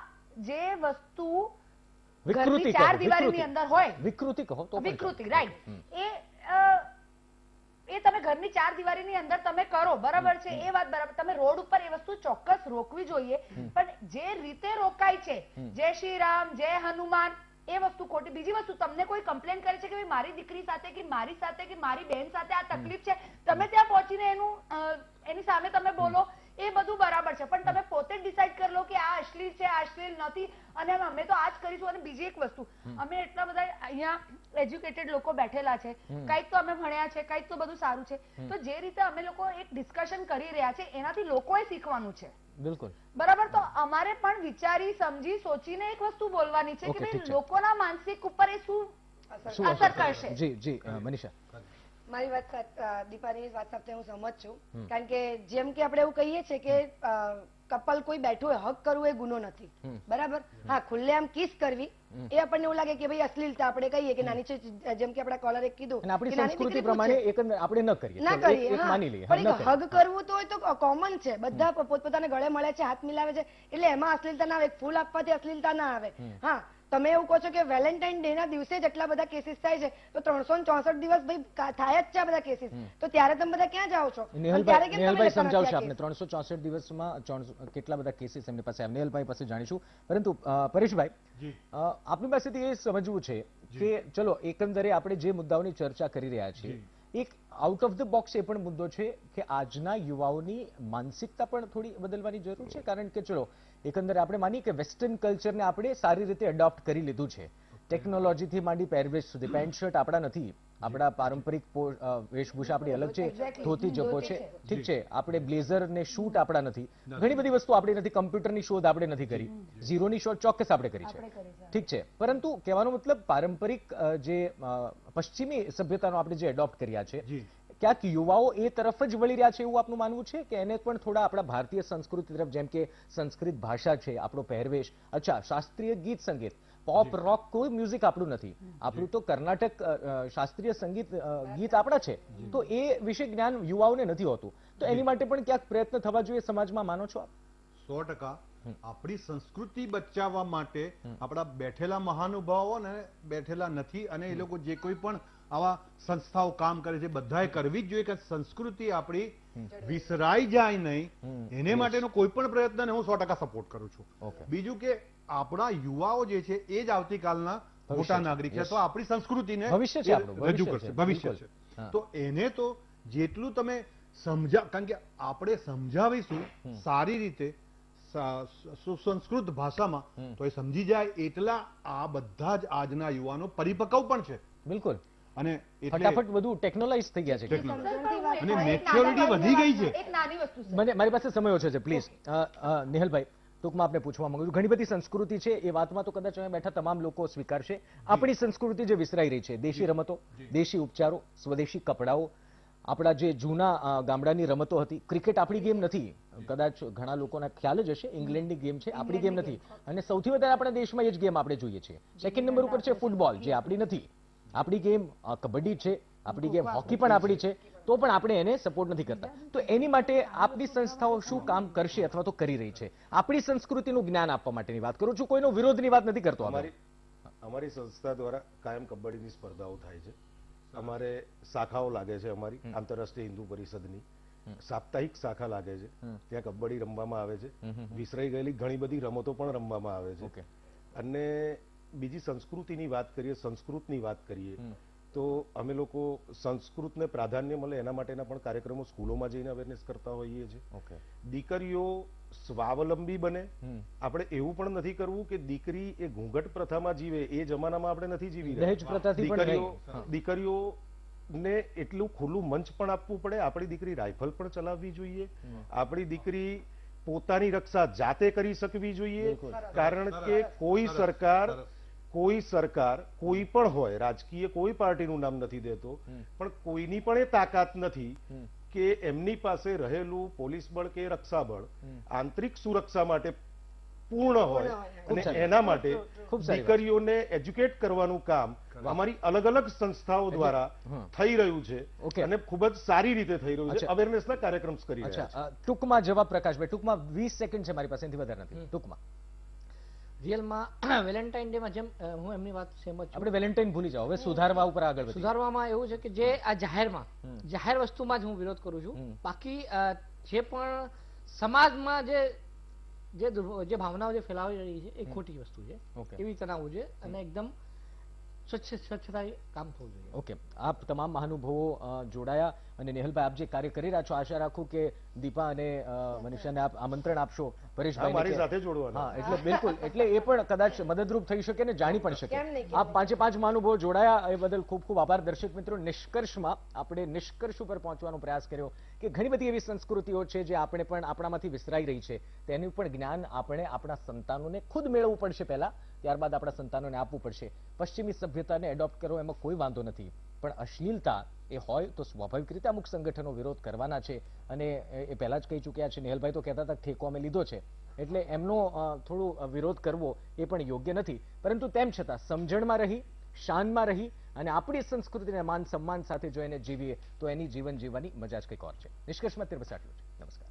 જે વસ્તુ ઘરની 4 દિવારીની અંદર હોય, વિકૃતિ કહો તો વિકૃતિ, રાઈટ, એ તમે ઘરની 4 દિવારીની અંદર તમે કરો, બરાબર છે, એ વાત બરાબર. તમે રોડ ઉપર એ વસ્તુ ચોક્કસ રોકવી જોઈએ, પણ જે રીતે રોકાય છે, જય શ્રી રામ, જય હનુમાન, એ વસ્તુ ખોટી. બીજી વસ્તુ, તમને કોઈ કમ્પ્લેન કરે છે કે મારી દીકરી સાથે કે મારી સાથે કે મારી બહેન સાથે આ તકલીફ છે, તમે ત્યાં પહોંચીને એની સામે તમે બોલો, એ બધું બરાબર છે, પણ તમે પોતે જ ડિસાઈડ કરી લો કે આ અશ્લીલ છે, આ અશ્લીલ નથી અને અમે તો આ જ કરીશું. અને બીજી એક વસ્તુ, અમે એટલા બધા અહીંયા એજ્યુકેટેડ લોકો બેઠેલા છે, કંઈક તો અમે ભણ્યા છે, કંઈક તો બધું સારું છે, તો જે રીતે અમે લોકો એક ડિસ્કશન કરી રહ્યા છે એનાથી લોકોએ શીખવાનું છે. બિલકુલ બરાબર. તો અમારે પણ વિચારી સમજી સોચીને એક વસ્તુ બોલવાની છે કે ભાઈ લોકોના માનસિક ઉપર એ શું અસર કરશે. જી મનીષા. મારી વાત દીપાની વાત સાથે હું સમજ છું, કારણ કે જેમ કે આપણે એવું કહીએ છીએ કે કપલ કોઈ બેઠું હોય, હક કરવું એ ગુનો નથી, બરાબર. હા, ખુલ્લેઆમ કિસ કરવી એ આપણને એવું લાગે કે ભાઈ અશ્લીલતા, આપણે કહીએ કે નાની છે, જેમ કે આપણા કોલરે કીધું આપણી સંસ્કૃતિ પ્રમાણે આપણે ન કરીએ, પણ હગ કરવું તો હોય તો કોમન છે. બધા પોતપોતાને ગળે મળે છે, હાથ મિલાવે છે, એટલે એમાં અશ્લીલતા ના આવે. ફૂલ આપવાથી અશ્લીલતા ના આવે. હા, તમે એવું કહો છો કે વેલેન્ટાઇન ડે ના દિવસે જ એટલા બધા કેસીસ થાય છે, તો 364 દિવસ ભાઈ થાય જ છે આ બધા કેસીસ, તો ત્યારે તમે બધા ક્યાં જાઓ છો? નેહલભાઈ સમજાવશે આપને 364 દિવસમાં કેટલા બધા કેસીસ એમની પાસે. નેહલભાઈ પાસે જાણીશું, પરંતુ પરેશભાઈ આપની પાસેથી એ સમજવું છે કે ચલો એકંદરે આપણે જે મુદ્દાઓની ચર્ચા કરી રહ્યા છીએ, એક આઉટ ઓફ ધ બોક્સ એ પણ મુદ્દો છે કે આજના યુવાઓની માનસિકતા પણ થોડી બદલવાની જરૂર છે. કારણ કે ચલો એકંદરે આપણે માનીએ કે વેસ્ટર્ન કલ્ચરને આપણે સારી રીતે એડોપ્ટ કરી લીધું છે. ટેકનોલોજીથી માંડી પહેરવેશ સુધી. પેન્ટ શર્ટ આપણા નથી, આપણા પારંપરિક વેશભૂષા આપણી અલગ છે, ધોતી જબ્બો છે, ઠીક છે, આપણે બ્લેઝર ને શૂટ આપણા નથી, ઘણી બધી વસ્તુ આપણી નથી, કમ્પ્યુટરની શોધ આપણે નથી કરી, ઝીરોની શોધ ચોક્કસ આપણે કરી છે, ઠીક છે. પરંતુ કહેવાનો મતલબ પારંપરિક જે પશ્ચિમી સભ્યતાનો આપણે જે એડોપ્ટ કર્યા છે, ક્યાંક યુવાઓ એ તરફ જ વળી રહ્યા છે એવું આપનું માનવું છે કે એને પણ થોડા આપણા ભારતીય સંસ્કૃતિ તરફ, જેમ કે સંસ્કૃત ભાષા છે, આપણો પહેરવેશ, અચ્છા શાસ્ત્રીય ગીત સંગીત, પોપ રોક કોઈ મ્યુઝિક આપણું નથી, આપણું તો કર્ણાટક શાસ્ત્રીય સંગીત ગીત આપણા છે. તો એ વિશે જ્ઞાન યુવાઓને નથી હોતું, તો એની માટે પણ ક્યાંક પ્રયત્ન થવા જોઈએ સમાજમાં, માનો છો આપ? 100%. આપણી સંસ્કૃતિ બચાવવા માટે આપણા બેઠેલા મહાનુભાવો ને બેઠેલા નથી, અને એ લોકો જે કોઈ પણ આવા સંસ્થાઓ કામ કરે છે બધાએ કરવી જ જોઈએ કે સંસ્કૃતિ આપણી વિસરાઈ જાય નહીં, એને માટેનો કોઈ પણ પ્રયત્નને હું 100% સપોર્ટ કરું છું. બીજું કે આપણા યુવાઓ જે છે એ જ આવતીકાલના મોટા નાગરિક છે, તો આપણી સંસ્કૃતિને રજૂ કરશે, ભવિષ્ય છે. તો એને તો જેટલું તમે કારણ કે આપણે સમજાવીશું સારી રીતે સુસંસ્કૃત ભાષામાં તો એ સમજી જાય એટલા આ બધા જ આજના યુવાનો પરિપક્વ પણ છે. બિલકુલ. અને ફટાફટ બધું ટેકનોલાઇઝ થઈ ગયા છે અને મેચ્યોરિટી વધી ગઈ છે. એક નાની વસ્તુ છે, મને મારી પાસે સમય ઓછો છે, પ્લીઝ નિહલભાઈ ટૂંકમાં આપને પૂછવા માંગુ છું. ઘણી બધી સંસ્કૃતિ છે, એ વાતમાં તો કદાચ અહીંયા બેઠા તમામ લોકો સ્વીકારશે. આપણી સંસ્કૃતિ જે વિસરાઈ રહી છે, દેશી રમતો, દેશી ઉપચારો, સ્વદેશી કપડાઓ, આપણા જે જૂના ગામડાની રમતો હતી. ક્રિકેટ આપણી ગેમ નથી, કદાચ ઘણા લોકોને ખ્યાલ જ હશે, ઇંગ્લેન્ડની ગેમ છે, આપણી ગેમ નથી. અને સૌથી વધારે આપણા દેશમાં એ જ ગેમ આપણે જોઈએ છીએ. સેકન્ડ નંબર ઉપર છે ફૂટબોલ, જે આપણી નથી. આપણી ગેમ કબડ્ડી છે, આપણી ગેમ હોકી પણ આપણી છે, તો પણ આપણે એને સપોર્ટ નથી કરતા. તો એની માટે આપણી સંસ્થાઓ શું કામ કરશે અથવા તો કરી રહી છે? આપણી સંસ્કૃતિનું જ્ઞાન આપવા માટેની વાત કરું છું, કોઈનો વિરોધની વાત નથી કરતો. અમારી સંસ્થા દ્વારા કાયમ કબડ્ડીની સ્પર્ધાઓ થાય છે. અમારે શાખાઓ લાગે છે, અમારી આંતરરાષ્ટ્રીય હિન્દુ પરિષદની સાપ્તાહિક શાખા લાગે છે, ત્યાં કબડ્ડી રમવામાં આવે છે. વિસરાઈ ગયેલી ઘણી બધી રમતો પણ રમવામાં આવે છે. અને બીજી સંસ્કૃતિની વાત કરીએ, સંસ્કૃતની વાત કરીએ, તો અમે લોકો સંસ્કૃતને પ્રાધાન્ય મળે એના માટેના પણ કાર્યક્રમો સ્કૂલોમાં જઈને અવેરનેસ કરતા હોઈએ છીએ. દીકરીઓ સ્વાવલંબી બને. આપણે એવું પણ નથી કરવું કે દીકરી એ ઘૂંઘટ પ્રથામાં જીવે, એ જમાનામાં આપણે નથી જીવી રહ્યા. દીકરીઓને એટલું ખુલ્લું મંચ પણ આપવું પડે. આપણી દીકરી રાઇફલ પણ ચલાવવી જોઈએ, આપણી દીકરી પોતાની રક્ષા જાતે કરી શકવી જોઈએ. કારણ કે કોઈ સરકાર કોઈ પણ હોય, રાજકીય કોઈ પાર્ટીનું નામ નથી દેતો, પણ કોઈની પણ એ તાકાત નથી કે એમની પાસે રહેલું પોલીસ બળ કે રક્ષા બળ આંતરિક સુરક્ષા માટે પૂર્ણ હોય. અને એના માટે દીકરીઓને એજ્યુકેટ કરવાનું કામ અમારી અલગ અલગ સંસ્થાઓ દ્વારા થઈ રહ્યું છે, અને ખૂબ જ સારી રીતે થઈ રહ્યું છે. અવેરનેસના કાર્યક્રમ કરી રહ્યા છે. ટૂંકમાં જવાબ પ્રકાશભાઈ, ટૂંકમાં 20 સેકન્ડ છે મારી પાસે, એનાથી વધારે નથી. ટૂંકમાં રિયલમાં વેલેન્ટાઇન ડે માં જેમ હું એમની વાત સહેમત છું. આપણે વેલેન્ટાઇન ભૂલી જાઓ, હવે સુધારવા ઉપર આગળ વધીએ. સુધારવામાં એવું છે કે જે આ જાહેર વસ્તુમાં જ હું વિરોધ કરું છું. બાકી જે પણ સમાજમાં જે ભાવનાઓ જે ફેલાવી રહી છે એ ખોટી વસ્તુ છે, એવી તણાવ છે, અને એકદમ સ્વચ્છતા કામ થવું જોઈએ. ઓકે, આપ તમામ મહાનુભાવો જોડાયા, અને નિહલભાઈ આપ જે કાર્ય કરી રહ્યા છો, આશા રાખું કે દીપા અને મનીષાને આપ આમંત્રણ આપશો પરેશભાઈ મારી સાથે જોડવાનું. હા, એટલે બિલકુલ, એટલે એ પણ કદાચ મદદરૂપ થઈ શકે ને જાણી પણ શકે. આપ પાંચે પાંચ મહાનુભાવો જોડાયા એ બદલ ખૂબ ખૂબ આભાર. દર્શક મિત્રો, નિષ્કર્ષમાં આપણે નિષ્કર્ષ ઉપર પહોંચવાનો પ્રયાસ કર્યો કે ઘણી બધી એવી સંસ્કૃતિઓ છે જે આપણે પણ આપણામાંથી વિસરાઈ રહી છે, તેનું પણ જ્ઞાન આપણે આપણા સંતાનોને ખુદ મેળવવું પડશે પહેલા, ત્યારબાદ આપણા સંતાનોને આપવું પડશે. પશ્ચિમી સભ્યતાને એડોપ્ટ કરો એમાં કોઈ વાંધો નથી, પણ અશ્લીલતા એ હોય તો સ્વાભાવિક રીતે અમુક સંગઠનો વિરોધ કરવાના છે, અને એ પહેલા જ કહી ચૂક્યા છે. નિહલભાઈ તો કહેતા હતા ઠેકો અમે લીધો છે, એટલે એમનો થોડું વિરોધ કરવો એ પણ યોગ્ય નથી. પરંતુ તેમ છતાં સમજણમાં રહી, શાનમાં રહી અને આપણી સંસ્કૃતિને માન સન્માન સાથે જો એને જીવીએ તો એની જીવન જીવવાની મજા જ કંઈક ઓર છે. નિષ્કર્ષમાં અત્યારે બસ આટલું છે. નમસ્કાર.